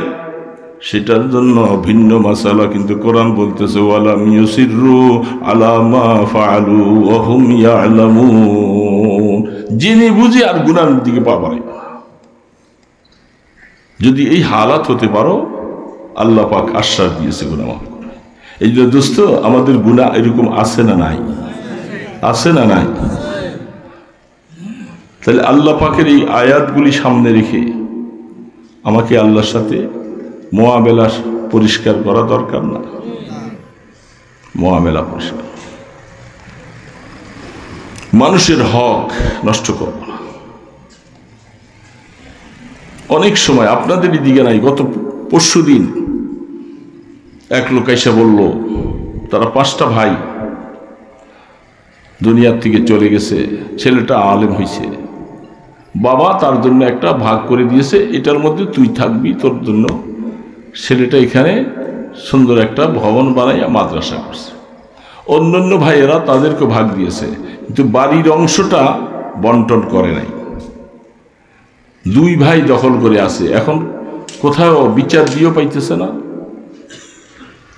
[SPEAKER 1] সেটার জন্য ভিন্ন মাসালা। কিন্তু কোরআন বলতেছে ওয়ালাম ইউসিররু আলা মা ফাআলু ওয়া হুম ইয়ালামুন, জেনে বুঝে আর গুনার দিকে পা বাড়াইবে না। যদি এই হালাত হতে পারো, আল্লাহ পাক আশ্বাস দিয়েছে গুনাহ মাফ করবে। এই জন্য দোস্ত, আমাদের গুনাহ এরকম আছে না নাই? আছে না নাই? তাহলে আল্লাহ পাকের এই আয়াতগুলি সামনে রেখে আমাকে আল্লাহর সাথে মুআমেলা পরিষ্কার করা দরকার না? মুআমেলা পরিষ্কার, মানুষের হক নষ্ট করব না। অনেক সময় আপনাদেরই দিকে নাই, গত পরশুদিন এক লোক এসে বলল তারা 5টা ভাই দুনিয়ার থেকে চলে গেছে, ছেলেটা আলেম হয়েছে, বাবা তার জন্য একটা ভাগ করে দিয়েছে, এটার মধ্যে তুই থাকবি, তোর জন্য ছেলেটা এখানে সুন্দর একটা ভবন বানাইয়া মাদ্রাসা করছে। অন্যান্য ভাইয়েরা তাদেরকে ভাগ দিয়েছে, কিন্তু বাড়ির অংশটা বন্টন করে নাই। 2 ভাই দখল করে আছে, এখন কোথাও বিচার দিয়েও পাইতেছে না।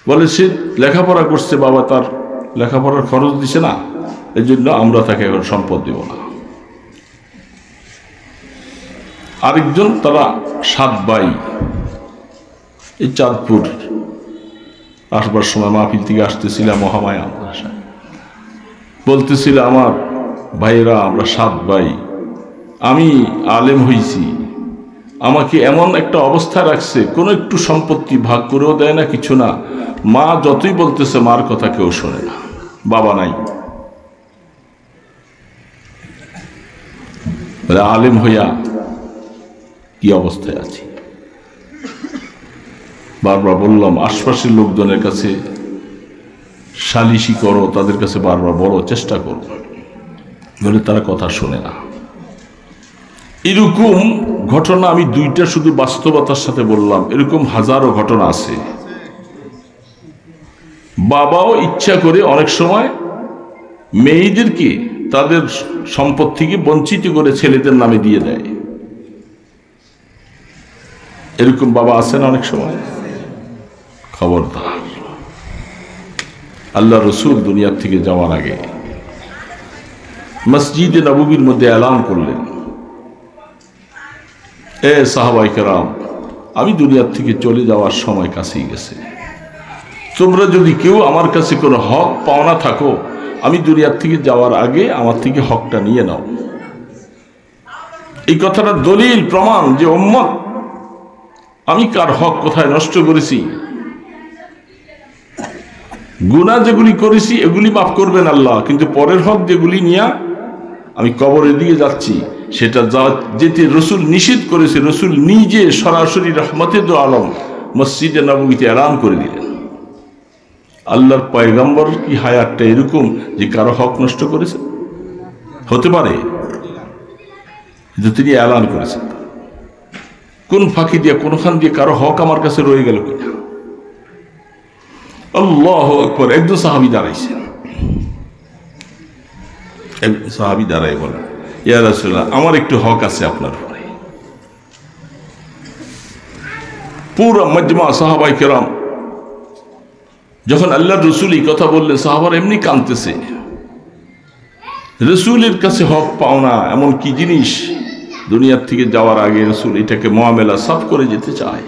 [SPEAKER 1] বলে সে লেখাপড়া করছে, বাবা তার লেখাপড়ার খরচ দিছে না, এই জন্য আমরা তাকে এখন সম্পদ দেব না। আরেকজন, তারা 7 ভাই, এই চাঁদপুর আসবার সময় মাহফিল থেকে আসতেছিলাম মহামায়া মাদ্রাসায়, বলতেছিল আমার ভাইয়েরা আমরা 7 ভাই, আমি আলেম হইছি, আমাকে এমন একটা অবস্থা রাখছে, কোনো একটু সম্পত্তি ভাগ করেও দেয় না, কিছু না। মা যতই বলতেছে মার কথা কেউ শোনে না, বাবা নাই। আলেম হইয়া কি অবস্থায় আছি? বারবার বললাম আশপাশের লোকজনের কাছে সালিশি করো, তাদের কাছে বারবার বড় চেষ্টা করো, বলে তারা কথা শোনে না। এরকম ঘটনা আমি 2টা শুধু বাস্তবতার সাথে বললাম, এরকম হাজারো ঘটনা আছে। বাবাও ইচ্ছা করে অনেক সময় মেয়েদেরকে তাদের সম্পত্তিকে বঞ্চিত করে ছেলেদের নামে দিয়ে দেয়। এরকম বাবা আছেন অনেক সময়। খবরদার, আল্লাহ রসুল দুনিয়ার থেকে যাওয়ার আগে মসজিদে নববীর মধ্যে এলান করলেন, এ সাহাবায়ে কেরাম, আমি দুনিয়ার থেকে চলে যাওয়ার সময় কাছেই গেছে, তোমরা যদি কেউ আমার কাছে কোনো হক পাওনা থাকো, আমি দুনিয়ার থেকে যাওয়ার আগে আমার থেকে হকটা নিয়ে নাও। এই কথাটা দলিল প্রমাণ যে উম্মত আমি কার হক কোথায় নষ্ট করেছি। গুনাহ যেগুলি করেছি এগুলি মাফ করবেন আল্লাহ, কিন্তু পরের হক যেগুলি নিয়ে আমি কবরের দিকে যাচ্ছি, সেটা যেতে রসুল নিষেধ করেছে। রসুল নিজে সরাসরি রহমতের দো আলম মসজিদে নববীতে এলান করে দিলেন। আল্লাহর পয়গম্বর কি হায়াতটা এরকম যে কারো হক নষ্ট করেছে? হতে পারে, কিন্তু তিনি এলান করেছেন। কোন ফাঁকি দিয়ে, কোনখান দিয়ে কারো হক আমার কাছে রয়ে গেল কিনা। আল্লাহু আকবার। একজন সাহাবী দাঁড়াইছেন, একজন সাহাবী দাঁড়াই বলেন, ইয়া রাসূলুল্লাহ, আমার একটু হক আছে আপনার উপরে। পুরো মাজমা সাহাবায়ে কেরাম যখন আল্লাহর রসুল এই কথা বললেন, সাহাবারা এমনি কাঁদতেছে। রসুলের কাছে হক পাওনা এমন কি জিনিস, দুনিয়ার থেকে যাওয়ার আগে রসুল এটাকে মুআমেলা সাফ করে যেতে চায়।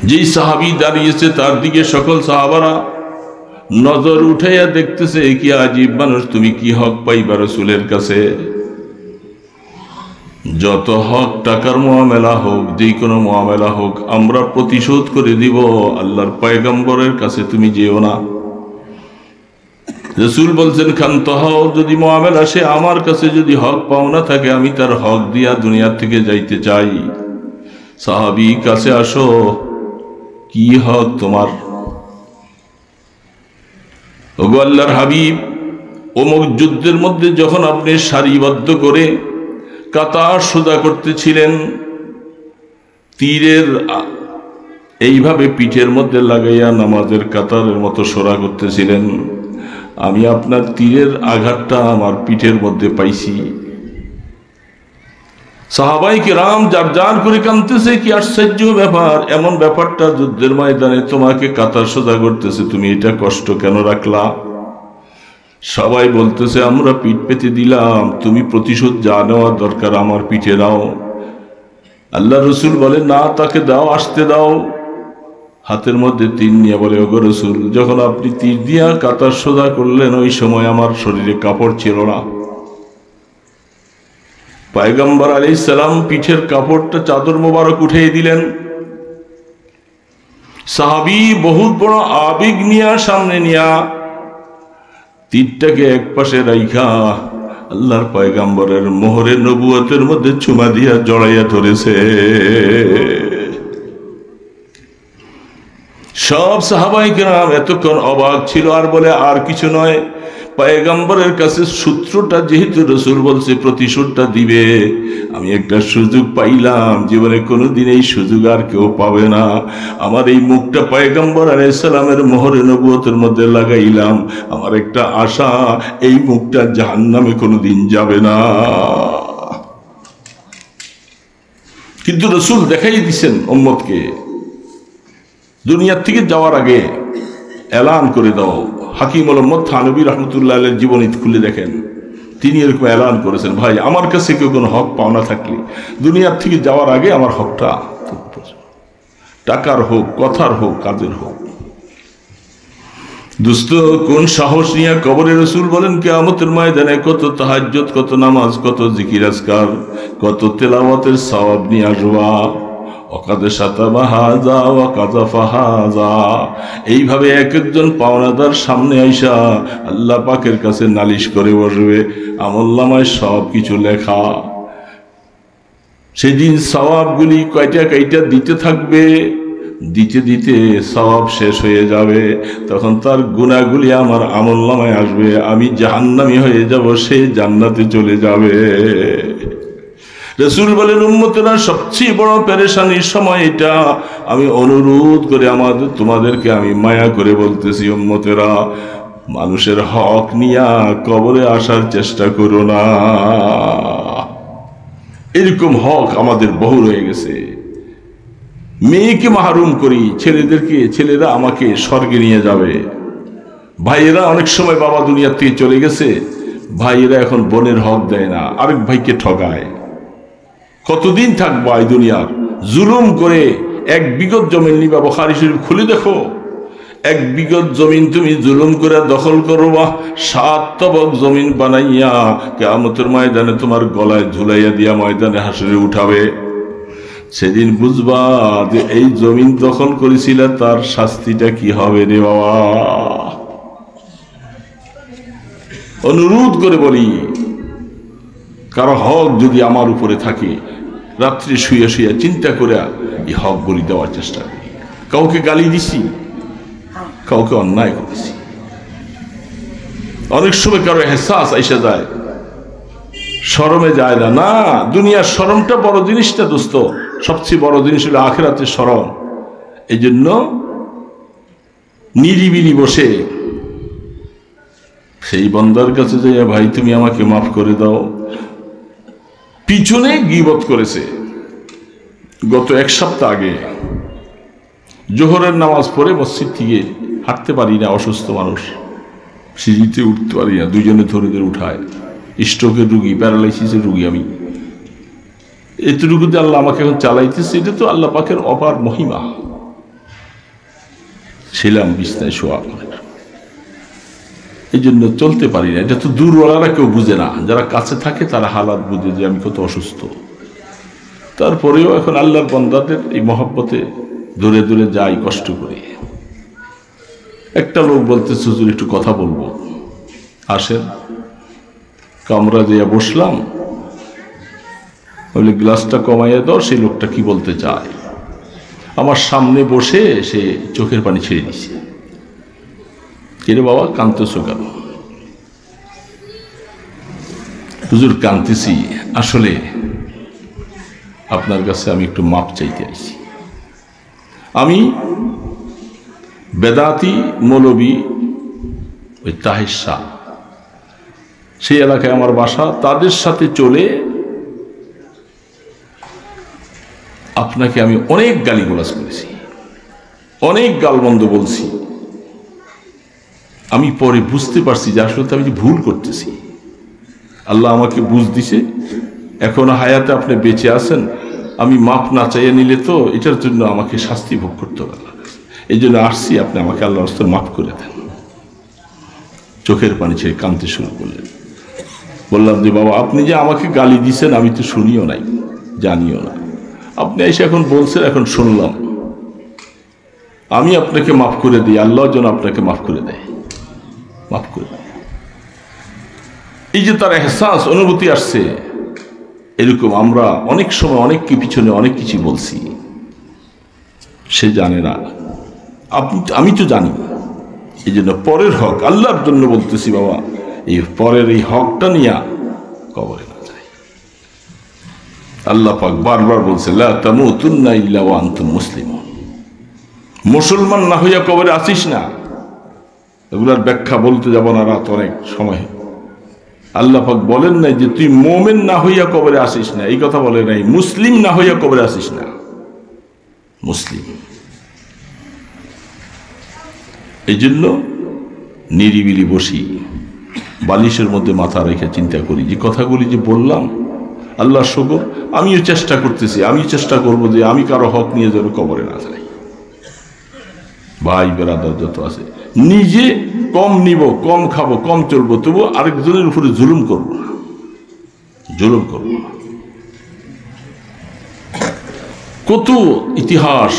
[SPEAKER 1] যেই সাহাবী দাঁড়িয়েছে তার দিকে সকল সাহাবারা নজর উঠাইয়া দেখতেছে, কি আজীব মানুষ, তুমি কি হক পাইবা রসুলের কাছে? যত হক, টাকার মুআমেলা হোক, যে কোনো মুআমেলা হোক, আমরা প্রতিশোধ করে দিব। আল্লাহর পয়গম্বরের কাছে তুমি যেও না। রসুল বলছেন, ক্ষান্ত হও, যদি মুআমেলা সে আমার কাছে যদি হক পাওনা থাকে, আমি তার হক দিয়া দুনিয়ার থেকে যাইতে চাই। সাহাবী কাছে আসো, কি হক তোমার? ওগো আল্লাহর হাবিব, অমুক যুদ্ধের মধ্যে যখন আপনি সারিবদ্ধ করে কাতার সোজা করতেছিলেন, তীরের এইভাবে পিঠের মধ্যে লাগাইয়া নামাজের কাতারের মতো সোরা করতেছিলেন। আমি আপনার তীরের আঘাতটা আমার পিঠের মধ্যে পাইছি। সাহাবাই কেরাম যার যার করে কাঁদতেছে, কি আশ্চর্য ব্যাপার, এমন ব্যাপারটা যুদ্ধের ময়দানে তোমাকে কাতার সোজা করতেছে, তুমি এটা কষ্ট কেন রাখলা? সবাই বলতেছে আমরা পিঠ পেতে দিলাম, তুমি প্রতিশোধ যা নেওয়ার দরকার আমার পিঠে দাও। আল্লাহ রসুল বলে না, তাকে দাও, আসতে দাও। হাতের মধ্যে তীর নিয়ে বলে ওগো রসুল, যখন আপনি তীর দিয়া কাতার সোজা করলেন ওই সময় আমার শরীরে কাপড় ছিল না। পয়গম্বর আলাইহিস সালাম পিঠের কাপড়টা চাদর মোবারক উঠিয়ে দিলেন। সাহাবী বহুত বড় আবেগ নিয়া সামনে নিয়া তীরটাকে এক পাশে রাইখা আল্লাহর পয়গম্বরের মোহরে নবুয়তের মধ্যে চুমা দিয়া জড়াইয়া ধরেছে। সব সাহাবায়ে কেরাম এতক্ষণ অবাক ছিল, আর বলে আর কিছু নয়, পয়গম্বরের কাছে সূত্রটা যেহেতু রসুল বলছে প্রতিশোধটা দিবে, আমি একটা সুযোগ পাইলাম, জীবনে কোনোদিন এই সুযোগ আর কেউ পাবে না। আমার এই মুখটা পয়গম্বর আলাইহিস সালামের মোহরে নবুয়তের মধ্যে লাগাইলাম, আমার একটা আশা, এই মুখটা জাহান্নামে কোনোদিন যাবে না। কিন্তু রসুল দেখাই দিচ্ছেন উম্মতকে, দুনিয়ার থেকে যাওয়ার আগে এলান করে দাও। হাকিমুল উম্মত থানবী রহমতুল্লাহ আলাইহির জীবনী খুলে দেখেন, তিনি এরকম এলান করেছেন, ভাই আমার কাছে কেউ কোনো হক পাওনা থাকলে দুনিয়ার থেকে যাওয়ার আগে আমার হকটা, টাকার হোক, কথার হোক, কাজের হোক। দোস্ত, কোন সাহস নিয়ে কবরে রসুল বলেন কিয়ামতের ময়দানে কত তাহাজ্জুদ, কত নামাজ, কত জিকির আজকার, কত তেলাওয়াতের সওয়াব নিয়ে আসবা। এইভাবে এক একজন পাওনাদার সামনে আইসা আল্লাহ পাকের কাছে নালিশ করে বসবে, আমলনামায় সব কিছু লেখা। সেদিন সওয়াবগুলি কয়টা কয়টা দিতে থাকবে, দিতে দিতে সওয়াব শেষ হয়ে যাবে, তখন তার গুনাহগুলি আমার আমলনামায় আসবে, আমি জাহান্নামী হয়ে যাব, সে জান্নাতে চলে যাবে। রসুল বলেন উম্মতেরা সবচেয়ে বড় পেরেশানির সময় এটা। আমি অনুরোধ করে তোমাদেরকে আমি মায়া করে বলতেছি, উম্মতেরা মানুষের হক নিয়া কবরে আসার চেষ্টা করো না। এরকম হক আমাদের বহুল হয়ে গেছে। মেয়েকে মাহরুম করি, ছেলেরা আমাকে স্বর্গে নিয়ে যাবে। ভাইয়েরা অনেক সময় বাবা দুনিয়ার থেকে চলে গেছে, ভাইয়েরা এখন বোনের হক দেয় না, আরেক ভাইকে ঠগায়। কতদিন থাকবো এই দুনিয়ার? জুলুম করে এক বিগত জমিন নিবা, বুখারী শরীফ খুলে দেখো, এক বিগত জমিন তুমি জুলুম করে দখল করবা, 7 তবক জমিন বানাইয়া কিয়ামতের ময়দানে তোমার গলায় ঝুলাইয়া দিয়া ময়দানে হাসরে উঠাবে। সেদিন বুঝবা যে এই জমিন দখল করেছিল, তার শাস্তিটা কি হবে রে বাবা। অনুরোধ করে বলি, কারো হক যদি আমার উপরে থাকে, রাত্রে শুয়ে শুয়ে চিন্তা করে এই হকগুলি দেওয়ার চেষ্টা করি। কাউকে গালি দিছি, কাউকে অন্যায় করেছি, অনেক সময় কারো এহসাস এসে যায়, শরমে যায় না। না, দুনিয়ার শরমটা বড় জিনিসটা দোস্ত, সবচেয়ে বড় জিনিস হলো আখিরাতের শরম। এই জন্য নিরিবিলি বসে সেই বান্দার কাছে যাইয়া, ভাই তুমি আমাকে মাফ করে দাও। পিছনে গীবত করেছে গত 1 সপ্তাহ আগে, জোহরের নামাজ পড়ে মসজিদ থেকে হাঁটতে পারি না, অসুস্থ মানুষ, সিঁড়িতে উঠতে পারি না, দুইজনে ধরে ধরে উঠায়, স্ট্রোকের রুগী, প্যারালাইসিসের রুগী আমি। এতটুকুতে আল্লাহ আমাকে এখন চালাইতেছে, এটা তো আল্লাহ পাকের অপার মহিমা। ছিলাম বিছনায় শোয়া, এই জন্য চলতে পারি না। এটা তো দূরওয়ালারা কেউ বুঝে না, যারা কাছে থাকে তারা হালাত বুঝে যে আমি কত অসুস্থ। তারপরেও এখন আল্লাহর বান্দাদের এই মহব্বতে দূরে দূরে যাই কষ্ট করে। একটা লোক বলতেছে, হুজুর একটু কথা বলবো, আসেন। কামরা দিয়ে বসলাম, বলে গ্লাসটা কমাইয়া দাও। সেই লোকটা কি বলতে চায়, আমার সামনে বসে সে চোখের পানি ছেড়ে দিছে। কিরে বাবা কাঁদতেছো কেন? হুজুর কাঁদতেছি, আসলে আপনার কাছে আমি একটু মাপ চাইতে আইছি। আমি বেদাতি মৌলবী ওই তাহের শাহ, সেই এলাকায় আমার বাসা, তাদের সাথে চলে আপনাকে আমি অনেক গালিগালাজ করেছি, অনেক গালমন্দ বলছি। আমি পরে বুঝতে পারছি যে আসলে আমি ভুল করতেছি। আল্লাহ আমাকে বুঝ দিছে, এখন হায়াতে আপনি বেঁচে আছেন, আমি মাপ না চাইয়ে নিলে তো এটার জন্য আমাকে শাস্তি ভোগ করতে হবে। এই জন্য আসছি, আপনি আমাকে আল্লাহর রাস্তায় মাফ করে দেন। চোখের পানি ছেড়ে কাঁদতে শুরু করলেন। বললাম যে বাবা, আপনি যে আমাকে গালি দিছেন আমি তো শুনিও নাই, জানিও না। আপনি এসে এখন বলছেন, এখন শুনলাম, আমি আপনাকে মাফ করে দিই, আল্লাহ যেন আপনাকে মাফ করে দেয়, মাফ করে দেয়। এই যে তার এহসাস, অনুভূতি আসছে, এরকম আমরা অনেক সময় অনেককে পিছনে অনেক কিছু বলছি, সে জানে না, আমি তো জানি। এই জন্য পরের হক আল্লাহর জন্য বলতেছি বাবা, এই পরের এই হকটা নিয়ে কবরে না যায়। আল্লাহ পাক বারবার বলছে, লা তামুতুন্না ইল্লা ওয়া আনতুম মুসলিমুন, মুসলমান না হইয়া কবরে আসিস না। এগুলার ব্যাখ্যা বলতে যাব না, রাত অনেক সময়। আল্লাহ পাক বলেন নাই যে তুই মোমেন না হইয়া কবরে আসিস না, এই কথা বলে নাই। মুসলিম না হইয়া কবরে আসিস না, মুসলিম। এই জন্য নিরিবিলি বসি, বালিশের মধ্যে মাথা রেখে চিন্তা করি যে কথাগুলি যে বললাম, আল্লাহ শুকর, আমিও চেষ্টা করতেছি, আমি চেষ্টা করব যে আমি কারো হক নিয়ে যেন কবরে না যাই। ভাই বেরাদার যত আছে, নিজে কম নিব, কম খাবো, কম চলবো, তবু আরেকজনের উপরে জুলুম করবো না, জুলুম করবো না। কত ইতিহাস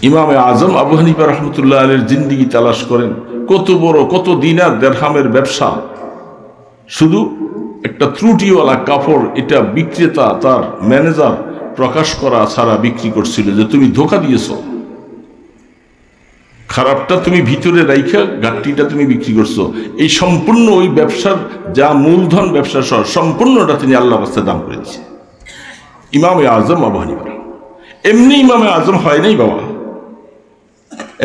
[SPEAKER 1] ইমামে আজম আবু হানিফা রহমতুল্লাহ আলাইহির জিন্দেগি তালাশ করেন, কত বড়, কত দিনার দেরহামের ব্যবসা। শুধু একটা ত্রুটিওয়ালা কাপড়, এটা বিক্রেতা তার ম্যানেজার প্রকাশ করা ছাড়া বিক্রি করছিল যে তুমি ধোঁকা দিয়েছ, খারাপটা তুমি ভিতরে রাইখা ঘাটতিটা তুমি বিক্রি করছো। এই সম্পূর্ণ ওই ব্যবসার যা মূলধন, ব্যবসা সহ সম্পূর্ণটা তিনি আল্লাহর রাস্তায় দান করে দিয়েছে ইমামে আজম আবু হানিফা। এমনি ইমামে আজম হয় নাই বাবা,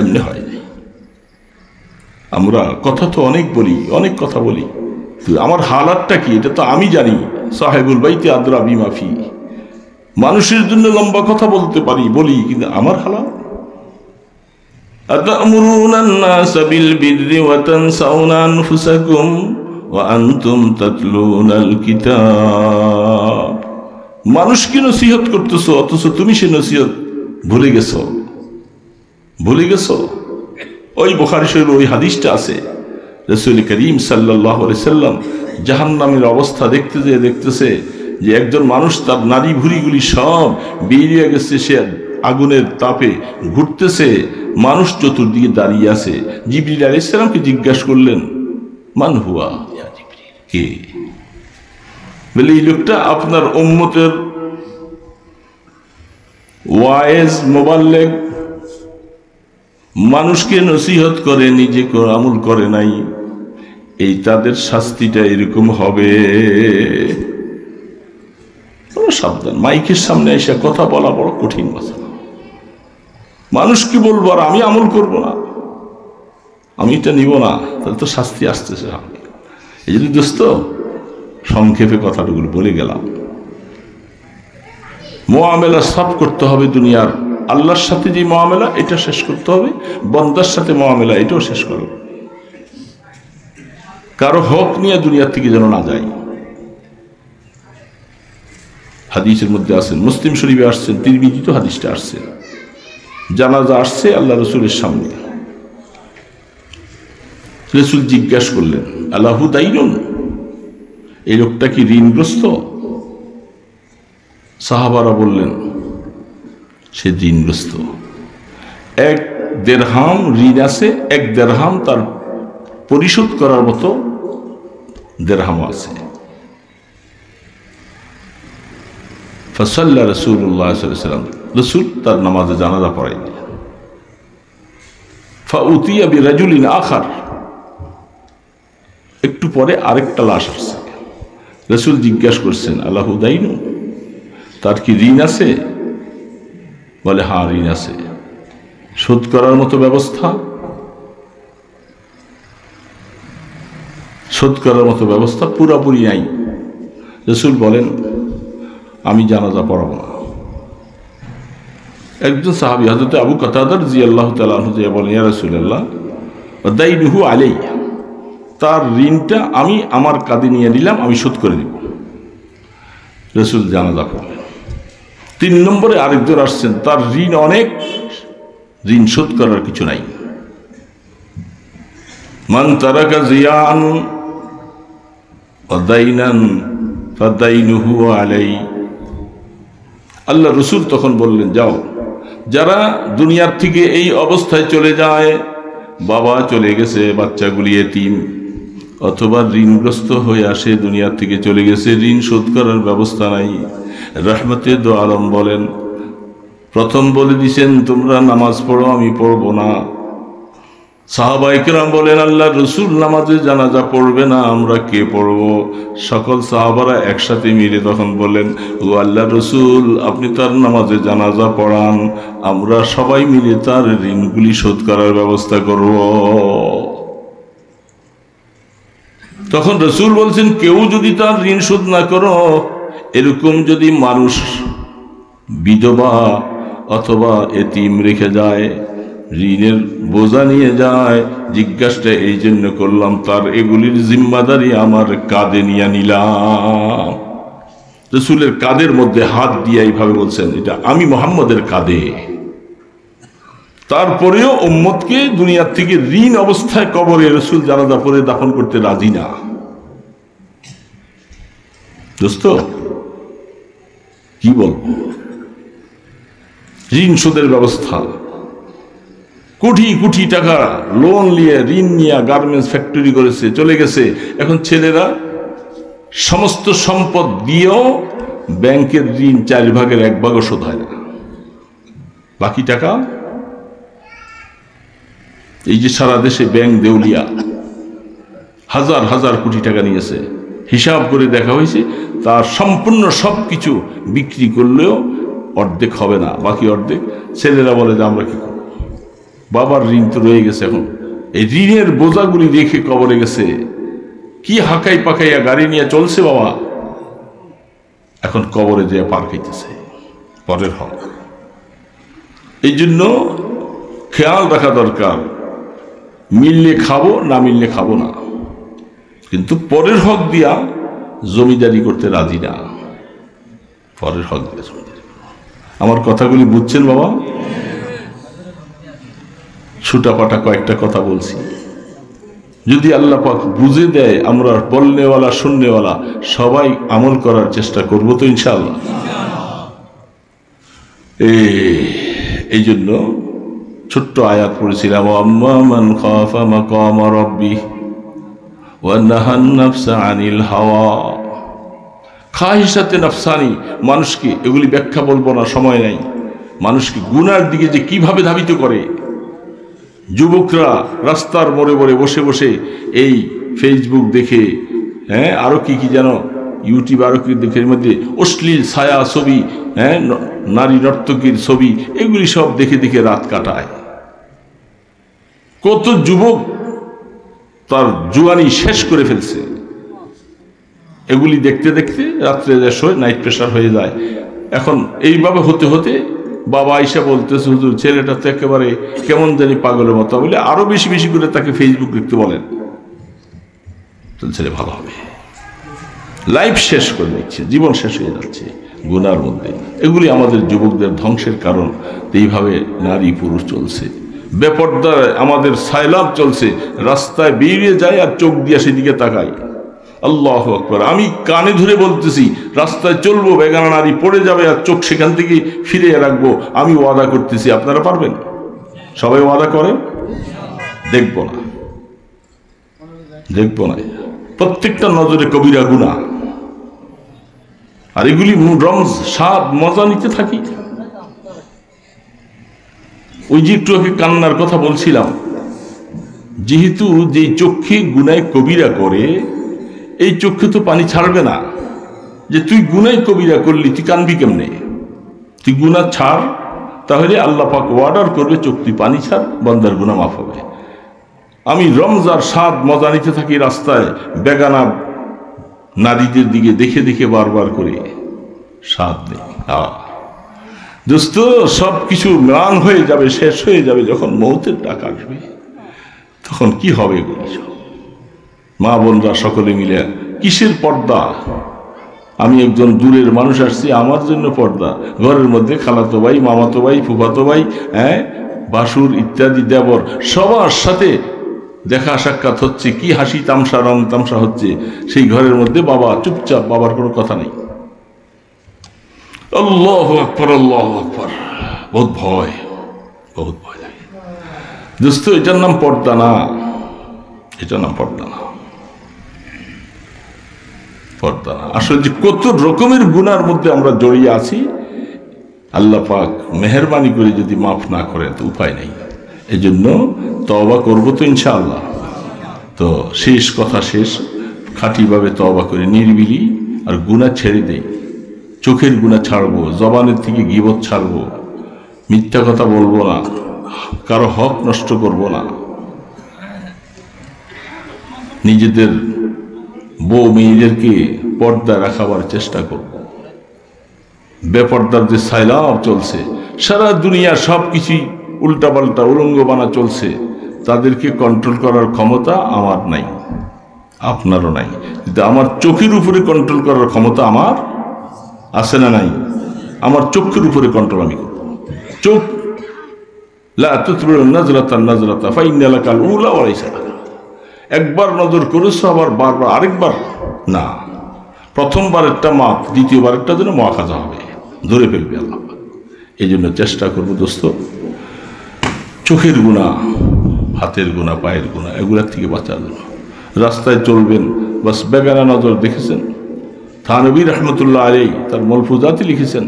[SPEAKER 1] এমনি হয় নাই। আমরা কথা তো অনেক বলি, অনেক কথা বলি, আমার হালাতটা কি এটা তো আমি জানি। সাহেবুল বাইতে আদরা বিমা ফি, মানুষের জন্য লম্বা কথা বলতে পারি, বলি, কিন্তু আমার হালাত। আতা'মুরুনা আন-নাসা বিল বিররি ওয়া তানসাউনা আনফুসাকুম ওয়া আনতুম তাতলুনাল কিতাব। মানুষকে নসিহত করতেছো, অথচ তুমি সে নসিহত ভুলে গেছো, ভুলে গেছো। ওই বুখারী শরীফে ওই হাদিসটা আছে, রাসূল করিম সাল্লাল্লাহু আলাইহি সাল্লাম জাহান্নামের অবস্থা দেখতেছে যে একজন মানুষ, তার নারী ভুঁড়িগুলি সব বেরিয়ে গেছে, সে আগুনের তাপে ঘুরতেছে, মানুষ চতুর্দিকে দাঁড়িয়ে আছে। জিবরিল আলাইহিস সালামকে জিজ্ঞাসা করলেন, মান হুয়া ইয়া জিবরিল, কে? বলে এই লোকটা আপনার উম্মতের ওয়াইজ মুবাল্লিগ, মানুষকে নসিহত করে, নিজে আমল করে নাই, এই তাদের শাস্তিটা এরকম হবে। সাবধান, মাইকের সামনে এসে কথা বলা বড় কঠিন কথা। মানুষ কি বলবো, আর আমি আমল করব না, আমি এটা নিব না, তাহলে তো শাস্তি আসতেছে। এই জন্য দোস্ত, সংক্ষেপে কথাটুকু বলে গেলাম। মুআমেলা সব করতে হবে দুনিয়ার, আল্লাহর সাথে যে মুআমেলা এটা শেষ করতে হবে, বান্দার সাথে মুআমেলা এটাও শেষ করো। কারো হক নিয়ে দুনিয়ার থেকে যেন না যায়। হাদিসের মধ্যে আসছেন, মুসলিম শরীফে আসছেন, তিরমিজিতে হাদিসটা আসছে, জানাজা আসছে আল্লাহ রসুলের সামনে। রসুল জিজ্ঞাসা করলেন, আল্লাহু দাইনুন, এই লোকটা কি ঋণগ্রস্ত? সাহাবারা বললেন, সে ঋণগ্রস্ত। 1 দিরহাম ঋণ আছে, 1 দিরহাম তার পরিশোধ করার মতো দিরহাম আছে। ফাসাল্লা রাসূলুল্লাহ সাল্লাল্লাহু আলাইহি ওয়াসাল্লাম, রাসূল তার নামাজে জানাজা পড়াই দিলেন। ফাউতিয়া বিরাজুলিন আখার, একটু পরে আরেকটা লাশ আসছে। রাসূল জিজ্ঞাসা করছেন, আল্লাহু দাইনু, তার কি ঋণ আছে? বলে হ্যাঁ, ঋণ আছে। শোধ করার মতো ব্যবস্থা? শোধ করার মতো ব্যবস্থা পুরাপুরি নাই। রাসূল বলেন, আমি জানাজা পড়াবো না। একজন সাহাবী হযরত আবু কাতাদা রাদিয়াল্লাহু তাআলা আনহু বলেন, ইয়া রাসূলুল্লাহ, দাইনুহু আলাইয়া, তার ঋণটা আমি আমার কাঁধে নিয়ে নিলাম, আমি শোধ করে দিব। রাসূল জানাজা পড়লেন। 3 নম্বরে আরেকজন আসছেন, তার ঋণ অনেক, ঋণ শোধ করার কিছু নাই। মান তারাকা জিয়ান ওয়া দাইনান ফাদাইনুহু আলাই। আল্লাহ রসুল তখন বললেন, যাও, যারা দুনিয়ার থেকে এই অবস্থায় চলে যায়, বাবা চলে গেছে, বাচ্চাগুলি এতিম, অথবা ঋণগ্রস্ত হয়ে আসে, দুনিয়ার থেকে চলে গেছে, ঋণ শোধ করার ব্যবস্থা নাই। রহমতে দো আলম বলেন, প্রথম বলে দিছেন তোমরা নামাজ পড়ো, আমি পড়বো না। সাহাবায়ে কেরাম বলেন, আল্লাহ রসুল নামাজে জানাজা পড়বে না, আমরা কে পড়ব? সকল সাহাবারা একসাথে মিলে তখন বলেন, ও আল্লাহ রসুল, আপনি তার নামাজে জানাজা পড়ান, আমরা সবাই মিলে তার ঋণগুলি শোধ করার ব্যবস্থা করব। তখন রসুল বলছেন, কেউ যদি তার ঋণ শোধ না করো, এরকম যদি মানুষ বিধবা অথবা এতিম রেখে যায়, ঋণের বোঝা নিয়ে যায়, জিজ্ঞাসাটা এই জন্য করলাম, তার এগুলির জিম্মাদারি আমার কাঁধে নিয়ে নিলাম। রসুলের কাঁধের মধ্যে হাত দিয়ে এইভাবে বলছেন, এটা আমি মুহাম্মদের কাঁধে। তারপরেও উম্মতকে দুনিয়ার থেকে ঋণ অবস্থায় কবরে রসুল জানাজা পড়ে দাফন করতে রাজি না। দোস্ত কি বলবো, ঋণ শোধের ব্যবস্থা, কোটি কোটি টাকা লোন নিয়ে, ঋণ নিয়ে গার্মেন্টস ফ্যাক্টরি করেছে, চলে গেছে। এখন ছেলেরা সমস্ত সম্পদ দিয়েও ব্যাংকের ঋণ 4 ভাগের 1 ভাগও শোধ হয় না। বাকি টাকা এই যে সারা দেশে ব্যাংক দেউলিয়া, হাজার হাজার কোটি টাকা নিয়েছে। হিসাব করে দেখা হয়েছে, তার সম্পূর্ণ সব কিছু বিক্রি করলেও অর্ধেক হবে না, বাকি অর্ধেক। ছেলেরা বলে যে আমরা কি করব, বাবার ঋণ তো রয়ে গেছে। এখন এই ঋণের বোঝাগুলি রেখে কবরে গেছে, কি হাঁকাই পাকাইয়া গাড়ি নিয়ে চলছে বাবা, এখন কবরে যেয়ে পার খাইতেছে পরের হক। এই জন্য খেয়াল রাখা দরকার, মিললে খাবো, না মিললে খাবো না, কিন্তু পরের হক দিয়া জমিদারি করতে রাজি না। পরের হক দিয়া জমিদারি। আমার কথাগুলি বুঝছেন বাবা? ছুটাপাটা কয়েকটা কথা বলছি, যদি আল্লাহ পাক বুঝে দেয়, আমরা বলনেওয়ালা শুননেওয়ালা সবাই আমল করার চেষ্টা করবো তো ইনশাআল্লাহ। এই জন্য ছোট্ট আয়াত পড়েছিলাম, আম্মা মান খাফা মাকাম রাব্বিহ ওয়া নাহান নাফসা আনিল হাওয়া। খাহিসাতে নাফসানি, মানুষকে এগুলি ব্যাখ্যা বলবো না, সময় নাই। মানুষকে গুনার দিকে যে কিভাবে ধাবিত করে। যুবকরা রাস্তার মোড়ে মোড়ে বসে বসে এই ফেসবুক দেখে, হ্যাঁ আরো কি কি যেন ইউটিউব, আরো কি দেখে, এর মধ্যে অশ্লীল ছায়া ছবি, হ্যাঁ নারী নর্তকীর ছবি, এগুলি সব দেখে দেখে রাত কাটায়। কত যুবক তার জুয়ানি শেষ করে ফেলছে এগুলি দেখতে দেখতে। রাত্রে যায় শোয়, নাইট প্রেশার হয়ে যায়। এখন এইভাবে হতে হতে বাবা আইসা বলতেছে, হুজুর ছেলেটা তো একেবারে কেমন জানি পাগলের মতো, বলে আরো বেশি বেশি করে তাকে ফেসবুক দেখতে বলেন, ছেলে ভালো হবে। লাইফ শেষ করে দিচ্ছে, জীবন শেষ হয়ে যাচ্ছে গুনার মধ্যে। এগুলি আমাদের যুবকদের ধ্বংসের কারণ। এইভাবে নারী পুরুষ চলছে, বেপর্দায় আমাদের সাইলাব চলছে, রাস্তায় বেরিয়ে যায় আর চোখ দিয়ে সেদিকে তাকাই। আল্লাহু আকবার। আমি কানে ধরে বলতেছি, রাস্তায় চলবো, বেগানা নারী পড়ে যাবে আর চোখ সেখান থেকে ফিরিয়ে রাখবো। আমি ওয়াদা করতেছি, আপনারা পারবেন? সবাই ওয়াদা করেন? দেখবো না, দেখবো না। প্রত্যেকটা নজরে কবিরা গুনাহ, আর এগুলি রমজ স্বাদ মজা নিতে থাকি। ওই যে একটু আগে কান্নার কথা বলছিলাম, যেহেতু যে চোখে গুনায় কবিরা করে, এই চক্ষু তো পানি ছাড়বে না। যে তুই গুনাহ কবিরা করলি, তুই কানবি কেমনে? তুই গুনাহ ছাড়, তাহলে আল্লাহ পাক অর্ডার করবে চোখ তুই পানি ছাড়, বান্দার গুনাহ মাফ হবে। আমি রমজার স্বাদ মজা নিতে থাকি রাস্তায়, বেগানা নারীদের দিকে দেখে দেখে বারবার করে স্বাদ নেই। দোস্ত, সব কিছু ম্লান হয়ে যাবে, শেষ হয়ে যাবে। যখন মৌতের ডাক আসবে তখন কি হবে? মা বোনরা সকলে মিলে কিসের পর্দা? আমি একজন দূরের মানুষ আসছি, আমার জন্য পর্দা। ঘরের মধ্যে খালাতো ভাই, মামাতো ভাই, ফুফাতো ভাই, বাসুর ইত্যাদি দেবর সবার সাথে দেখা সাক্ষাৎ হচ্ছে, কি হাসি তামসা রং তামসা হচ্ছে। সেই ঘরের মধ্যে বাবা চুপচাপ, বাবার কোনো কথা নেই। আল্লাহু আকবার, আল্লাহু আকবার। বহুত ভয়, বহুত ভয় লাগে দোস্ত। এটার নাম পর্দা না, এটার নাম পর্দা না, পর্দা না। আসলে যে কত রকমের গুনার মধ্যে আমরা জড়িয়ে আছি, আল্লাহ পাক মেহেরবানি করে যদি মাফ না করেন তো উপায় নেই। এই জন্য তওবা করবো তো ইনশাআল্লাহ। তো শেষ কথা, শেষ খাঁটিভাবে তওবা করে নিরিবিলি আর গুনাহ ছেড়ে দেই। চোখের গুনাহ ছাড়বো, জবানের থেকে গীবত ছাড়বো, মিথ্যা কথা বলবো না, কারো হক নষ্ট করব না, নিজেদের বউ মেয়েদেরকে পর্দা রাখাবার চেষ্টা করব। বেপর্দার যে সাইলাব চলছে, সারা দুনিয়া সব কিছুই উল্টাপাল্টা উলঙ্গবানা চলছে, তাদেরকে কন্ট্রোল করার ক্ষমতা আমার নাই, আপনারও নাই। কিন্তু আমার চোখের উপরে কন্ট্রোল করার ক্ষমতা আমার আছে না নাই? আমার চোখের উপরে কন্ট্রোল আমি করব। চোখ লা তুতবিরুন নাজরাতান নাজরাতা ফাইন্না লাকাল উলা ওয়া লাইসা লাকা। একবার নজর করেছো, আবার বারবার আরেকবার না। প্রথমবারেরটা মাপ, দ্বিতীয়বারেরটা যেন মুআখাযা হবে, ধরে ফেলবে আল্লাহ। এই জন্য চেষ্টা করবো দোস্ত, চোখের গুনাহ, হাতের গুনাহ, পায়ের গুনাহ, এগুলোর থেকে বাঁচার জন্য। রাস্তায় চলবেন, বাস বেগানা নজর দেখেছেন। থানবী রহমতুল্লাহ আলাইহি তার মলফুজাতে লিখেছেন,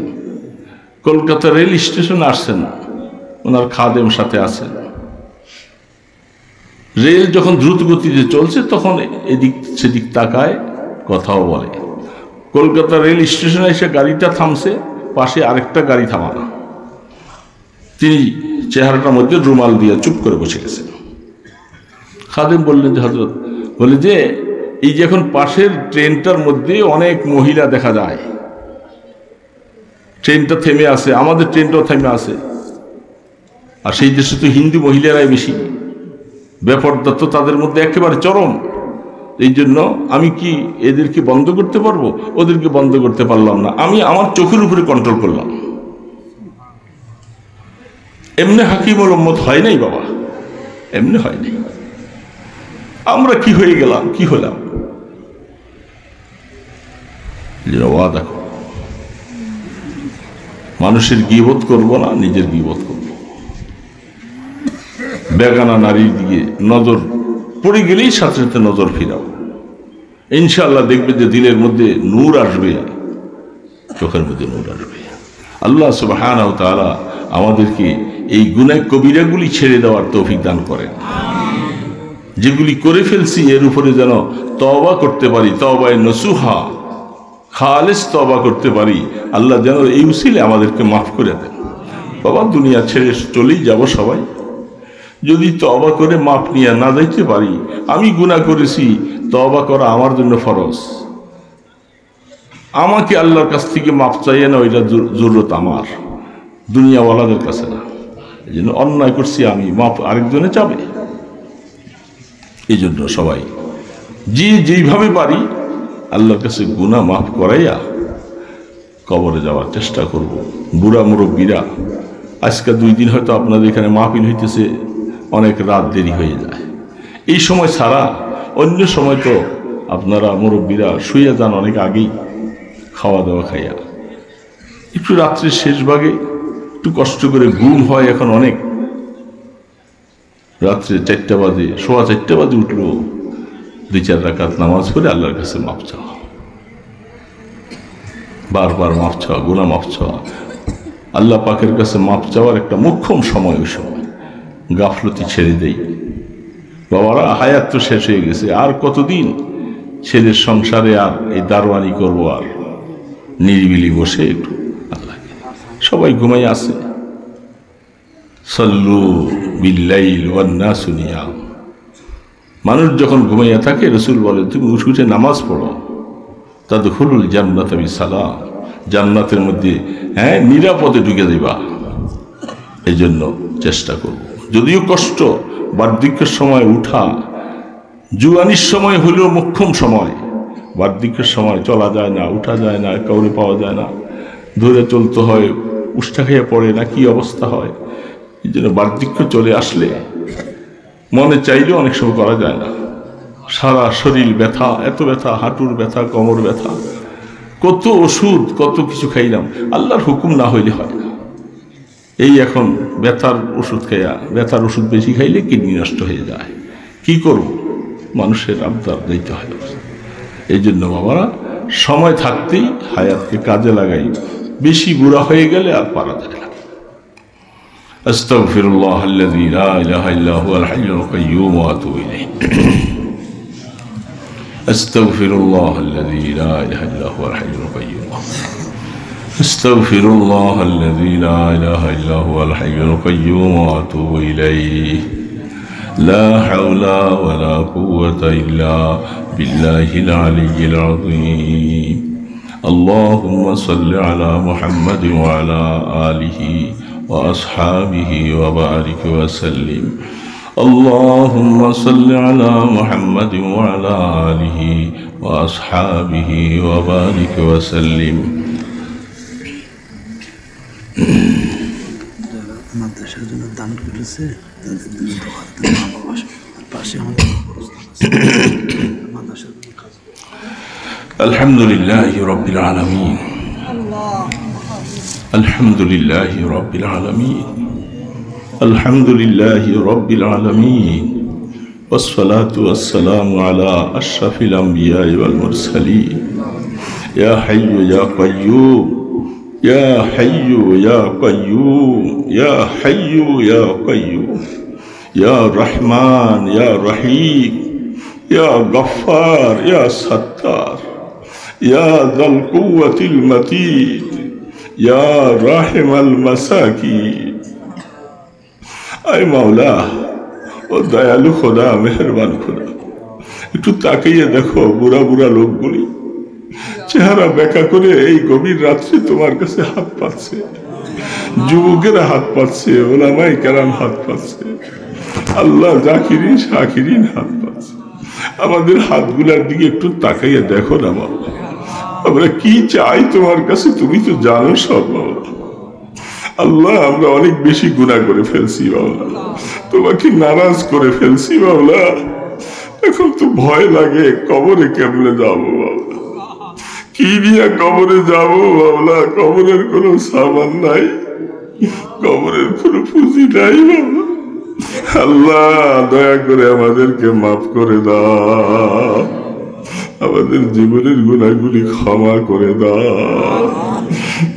[SPEAKER 1] কলকাতা রেল স্টেশনে আসছেন, ওনার খাদেম সাথে আছেন। রেল যখন দ্রুত গতিতে চলছে তখন এদিক সেদিক তাকায়, কথাও বলে। কলকাতা রেল স্টেশনে এসে গাড়িটা থামছে, পাশে আরেকটা গাড়ি থামানো। তিনি চেহারাটার মধ্যে রুমাল দিয়ে চুপ করে বসে গেছেন। খাদেম বললেন যে হযরত, বলে যে এই যে এখন পাশের ট্রেনটার মধ্যে অনেক মহিলা দেখা যায়, ট্রেনটা থেমে আছে, আমাদের ট্রেনটাও থেমে আছে, আর সেই দেশে তো হিন্দু মহিলারাই বেশি, বেপর্দা তো তাদের মধ্যে একেবারে চরম। এই জন্য আমি কি এদেরকে বন্ধ করতে পারবো? ওদেরকে বন্ধ করতে পারলাম না, আমি আমার চোখের উপরে কন্ট্রোল করলাম। এমনি হাকিমুল উম্মত হয় নাই বাবা, এমনি হয় নাই। আমরা কি হয়ে গেলাম, কি হলাম? ওয়াদা করব, মানুষের গীবত করব না, নিজের গীবত করব। বেগানা নারীর দিকে নজর পড়ে গেলেই সাথে সাথে নজর ফিরাও, ইনশাআল্লাহ দেখবে যে দিলের মধ্যে নূর আসবে, চোখের মধ্যে নূর আসবে। আল্লাহ সুবহানাহু ওয়া তাআলা আমাদেরকে এই গুনাহ কবিরাগুলি ছেড়ে দেওয়ার তৌফিক দান করেন। যেগুলি করে ফেলছি এর উপরে যেন তওবা করতে পারি, তওবায়ে নসুহা, খালেস তওবা করতে পারি। আল্লাহ যেন এই উসিলে আমাদেরকে মাফ করে দেন। বাবা, দুনিয়া ছেড়ে চলেই যাব সবাই, যদি তওবা করে মাফ নিয়ে না যাইতে পারি। আমি গুনাহ করেছি, তওবা করা আমার জন্য ফরজ। আমাকে আল্লাহর কাছ থেকে মাফ চাইয়ে না, ওইটা জরুরত আমার, দুনিয়াওয়ালাদের কাছে না। এই জন্য অন্যায় করছি আমি, মাফ আরেকজনে চাবে। এই জন্য সবাই যেইভাবে পারি আল্লাহর কাছে গুনাহ মাফ করাইয়া কবরে যাওয়ার চেষ্টা করব। বুড়া মুরব্বীরা, আজকে 2 দিন হয়তো আপনাদের এখানে মাহফিল হইতেছে, অনেক রাত দেরি হয়ে যায়। এই সময় ছাড়া অন্য সময় তো আপনারা মুরব্বীরা শুয়ে যান অনেক আগেই, খাওয়া দাওয়া খাইয়া। একটু রাত্রির শেষ ভাগে একটু কষ্ট করে ঘুম হয়। এখন অনেক রাত্রে 4টা বাজে, সোয়া 4টা বাজে উঠলো, 2-4 রাকাত নামাজ পড়ে আল্লাহর কাছে মাফ চাওয়া, বারবার মাফ চাওয়া, গুনাহ মাফ চাওয়া। আল্লাহ পাকের কাছে মাফ চাওয়ার একটা মোক্ষম সময় ওই সময়। গাফলতি ছেড়ে দেই বাবারা, হায়াত তো শেষ হয়ে গেছে, আর কতদিন ছেলের সংসারে আর এই দারোয়ানি করবো, আর নিরিবিলি বসে একটু আল্লাহ, সবাই ঘুমাই আছে। সাল্লু বিল্লাইল ওয়ান নাসু নিয়াম, মানুষ যখন ঘুমাইয়া থাকে রাসূল বলে তুমি উঠে নামাজ পড়ো, তাদখুলুল জান্নাতা বিসালাম, জান্নাতের মধ্যে নিরাপদে ঢুকে দিবা। এই জন্য চেষ্টা করব, যদিও কষ্ট, বার্ধক্যের সময় উঠা, জুয়ানির সময় হলেও মোক্ষম সময়, বার্ধক্যের সময় চলা যায় না, উঠা যায় না, কাউরে পাওয়া যায় না, ধরে চলতে হয়, উষ্টা খেয়ে পড়ে না, কি অবস্থা হয়। এই জন্য বার্ধক্য চলে আসলে মনে চাইলেও অনেক সময় করা যায় না, সারা শরীর ব্যথা, এত ব্যথা, হাঁটুর ব্যথা, কোমর ব্যথা, কত ওষুধ, কত কিছু খাইলাম, আল্লাহর হুকুম না হইলে হয় না। এই এখন ব্যথার ওষুধ খাইয়া, ব্যথার ওষুধ বেশি খাইলে কিডনি নষ্ট হয়ে যায়, কি করব, মানুষের আবদার দিতে হয়। এই জন্য বাবারা সময় থাকতেই হায়াতকে কাজে লাগাই, বেশি বুড়া হয়ে গেলে আর পারা যায় না। আস্তাগফিরুল্লাহ আল্লাযী লা ইলাহা ইল্লা হুয়াল হাইয়ুল কাইয়্যুম ওয়া আতুবু ইলাইহি। আস্তাগফিরুল্লাহ আল্লাযী লা ইলাহা ইল্লা হুয়াল হাইয়ুল কাইয়্যুম। আস্তাগফিরুল্লাহ আল্লাযী লা ইলাহা ইল্লা হুয়াল হাইয়ুল কাইয়্যুম ওয়া আতুবু ইলাইহি। লা হাওলা ওয়ালা কুওয়াতা ইল্লা বিল্লাহিল আলিয়্যিল আযীম। আল্লাহুম্মা সাল্লি আলা মুহাম্মাদিন ওয়া আলা আলিহি ওয়া আসহাবিহি ওয়া বারিক ওয়া সাল্লিম। আল্লাহুম্মা সাল্লি আলা মুহাম্মাদিন ওয়া আলা আলিহি ওয়া আসহাবিহি ওয়া বারিক ওয়া সাল্লিম।
[SPEAKER 2] মাদ্রাসার জন্য দান করেছে,
[SPEAKER 1] আলহামদুলিল্লাহি রাব্বিল আলামিন, আলহামদুলিল্লাহি রাব্বিল আলামিন, আলহামদুলিল্লাহি রাব্বিল আলামিন, ওয়াসসালাতু ওয়াসসালামু আলা আশরাফিল আমবিয়া ওয়াল মুরসালিন। ইয়া হাইয়্যু ইয়া কাইয়্যুম, ইয়া হাইয়্যু ইয়া কাইয়্যুম, ইয়া হাইয়্যু ইয়া কাইয়্যুম, ইয়া রহমান ইয়া রহিম, ইয়া গফফার ইয়া সত্তার, ইয়া যাল কুওয়াতিল মাতিন, ইয়া রাহিমাল মাসাকিন। আয় মাওলা, ও দয়ালু খোদা, মেহেরবান খোদা, একটু তাকিয়ে দেখো বুড়া বুড়া লোকগুলি চেহারা বেঁকা করে এই গভীর রাত্রে তোমার কাছে হাত পাচ্ছে, যুবকেরা হাত পাচ্ছে, ওলামায়ে কেরাম হাত পাচ্ছে, আল্লাহ জাকিরিন শাকিরিন হাত পাচ্ছে। আমাদের হাতগুলার দিকে একটু তাকাইয়া দেখো না বাবা, আমরা কি চাই তোমার কাছে তুমি তো জানো সব বাবা। আল্লাহ আমরা অনেক বেশি গুনাহ করে ফেলছি বাবা, তোমাকে নারাজ করে ফেলছি বাবা। এখন তো ভয় লাগে কবরে কেমনে যাবো বাবা, কি নিয়ে কবরে যাবো বাবা, কবরের কোনো সামান নাই, কবরের কোনো পুঁজি নাই বাবা। আল্লাহ দয়া করে আমাদেরকে মাফ করে দাও, আমাদের জীবনের গুনাহগুলি ক্ষমা করে দাও।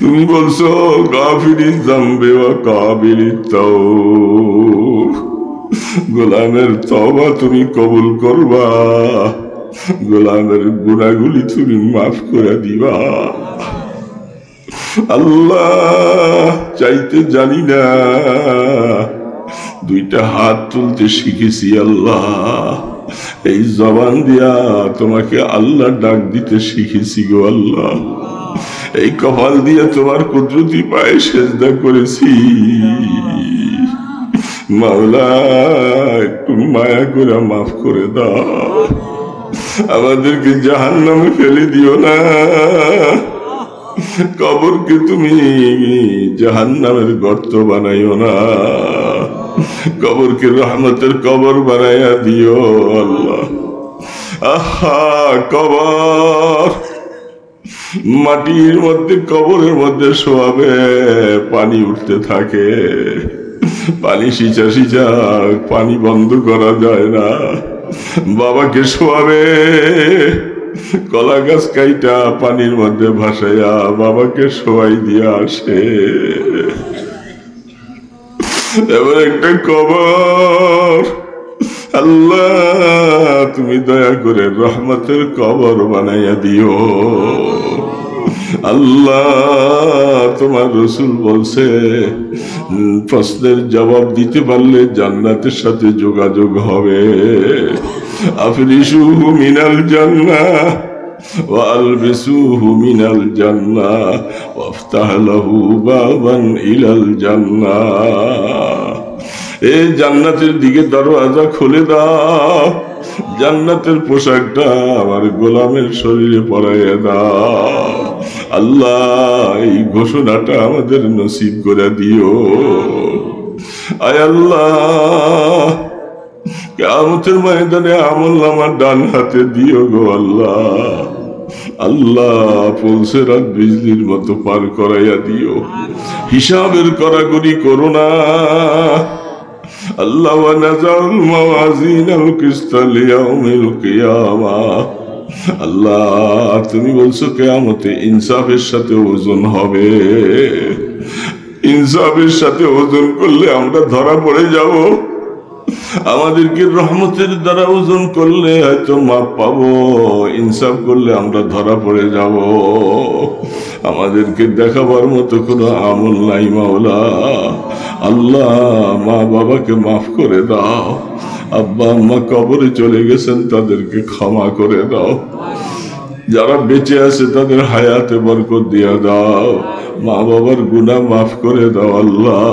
[SPEAKER 1] তুমি বলছো গাফিরিজ যামবে ওয়া কাবিলিত তাওব, গোলামের তওবা তুমি কবুল করবা, গোলামের গুনাহগুলি তুমি মাফ করে দিবা। আল্লাহ চাইতে জানি না, দুইটা হাত তুলতে শিখেছি আল্লাহ, এই জবান দিয়া তোমাকে আল্লাহ ডাক দিতে শিখেছি গো আল্লাহ, এই কপাল দিয়ে তোমার কুদরতি পায়ে সেজদা করেছি। মাওলা একটু মায়া করে মাফ করে দাও, আমাদেরকে জাহান্নামে ফেলে দিও না, কবরকে তুমি জাহান্নামের গর্ত বানাইও না, কবরকে রহমতের কবর বানাইয়া দিও আল্লাহ। আহা কবর, মাটির মধ্যে কবরের মধ্যে শোয়াবে, পানি উঠতে থাকে, পানি সিঁচা সিঁচা, পানি বন্ধ করা যায় না। বাবাকে শোয়াবে, কলা গাছ কাইটা পানির মধ্যে ভাসাইয়া বাবাকে শোয়াই দিয়া আসে। এবার একটা কবর, আল্লাহ তুমি দয়া করে রহমতের কবর বানাইয়া দিও। আল্লাহ তোমার রসুল বলছে প্রশ্নের জবাব দিতে পারলে জান্নাতের সাথে যোগাযোগ হবে। আফরিশুহু মিনাল জান্নাহ ওয়া আলবিসুহু মিনাল জান্নাহ ওয়াফতাহ লাহু বাবান ইলাল জান্নাহ। এই জান্নাতের দিকে দরওয়াজা খুলে দাও, জান্নাতের পোশাকটা আমার গোলামের শরীরে পরাইয়া দাও। আল্লাহ এই ঘোষণাটা আমাদের নসিব করে দিও। আয় আল্লাহ কিয়ামতের ময়দানে আমলনামা ডান হাতে দিও গো আল্লাহ। আল্লাহ পুলসেরাত বিজলির মতো পার করাইয়া দিও। হিসাবের কড়াকড়ি করো না আল্লাহ। ওয়া নাযাউল মাওয়াজিনাল কিসতা লিয়াউমিল কিয়ামাহ। আল্লাহ তুমি বলছো কিয়ামতে ইনসাফের সাথে ওজন হবে। ইনসাফের সাথে ওজন করলে আমরা ধরা পড়ে যাব। আমাদেরকে রহমতের দ্বারা ওজন করলে হয়তো মাপ পাবো, ইনসাফ করলে আমরা ধরা পড়ে যাব। আমাদেরকে দেখাবার মতো কোনো আমল নাই মাওলা। আল্লাহ মা বাবাকে মাফ করে দাও। আব্বা আম্মা কবরে চলে গেছেন, তাদেরকে ক্ষমা করে দাও। যারা বেঁচে আছে তাদের হায়াতে বরকত দিয়া দাও। মা বাবার গুনাহ মাফ করে দাও আল্লাহ।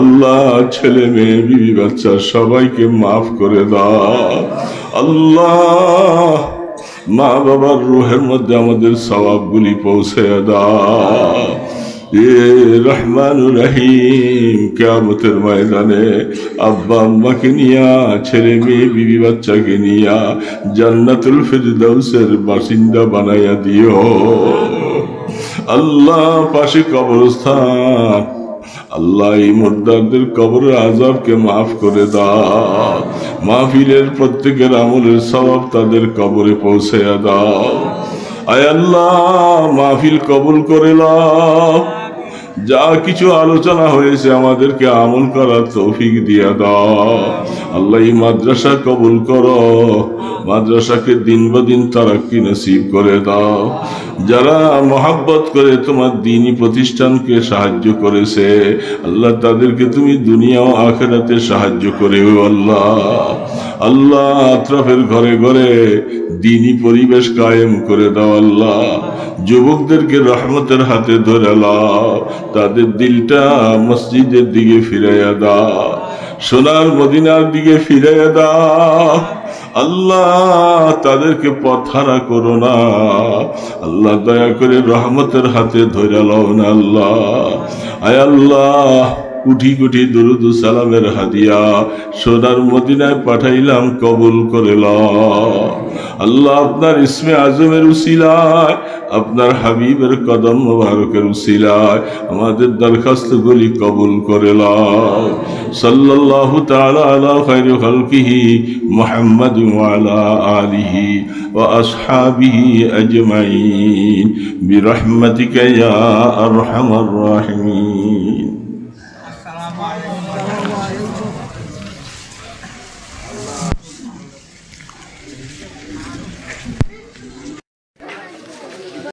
[SPEAKER 1] আল্লাহ ছেলে মেয়ে বিবি বাচ্চা সবাইকে মাফ করে দাও আল্লাহ। মা বাবার রুহের মধ্যে আমাদের সওয়াবগুলি পৌঁছে দাও। এ রহমানুর রহিম কিয়ামতের ময়দানে আব্বা আম্মাকে নিয়া, ছেলে মেয়ে বিবি বাচ্চাকে নিয়া জান্নাতুল ফিরদাউসের বাসিন্দা বানাইয়া দিও আল্লাহ। পাশে কবরস্থান আল্লাহ এই মুর্দারদের কবরের আযাবকে মাফ করে দাও। মাহফিলের প্রত্যেকের আমলের সওয়াব তাদের কবরে পৌঁছে দাও। আয় আল্লাহ মাহফিল কবুল করে নাও। যা কিছু আলোচনা হয়েছে আমাদেরকে আমল করার তৌফিক দিয়া দাও আল্লাহ। এই মাদ্রাসা কবুল করো, মাদ্রাসাকে দিন বা দিন তারাক্কি নসিব করে দাও। যারা মহাব্বত করে তোমার দ্বীনি প্রতিষ্ঠানকে সাহায্য করেছে আল্লাহ, তাদেরকে তুমি দুনিয়া ও আখিরাতে সাহায্য করেও আল্লাহ। আল্লাহ আত্রাফের ঘরে ঘরে দ্বীনি পরিবেশ কায়েম করে দাও আল্লাহ। যুবকদেরকে রহমতের হাতে ধরে লাও, তাদের দিলটা মসজিদের দিকে ফিরাইয়া দাও, সোনার মদিনার দিকে ফিরাইয়া দাও আল্লাহ। তাদেরকে পথহারা করো না আল্লাহ, দয়া করে রহমতের হাতে ধরে লাও না আল্লাহ। আয় আল্লাহ কোটি কোটি দুরুদ সালামের হাদিয়া সোনার মদিনায় পাঠাইলাম, কবুল করে লও আল্লাহ। আপনার ইসমে আজমের উসিলায়, আপনার হাবিবের কদম মুবারকের উসিলায় আমাদের দরখাস্তগুলি কবুল করে লও। সাল্লাল্লাহু তাআলা আলা খায়রি খালকিহি মুহাম্মাদ ওয়া আলা আলিহি ওয়া আসহাবিহি আজমাইন বিরহমাতিকা ইয়া আরহামার রাহিমিন।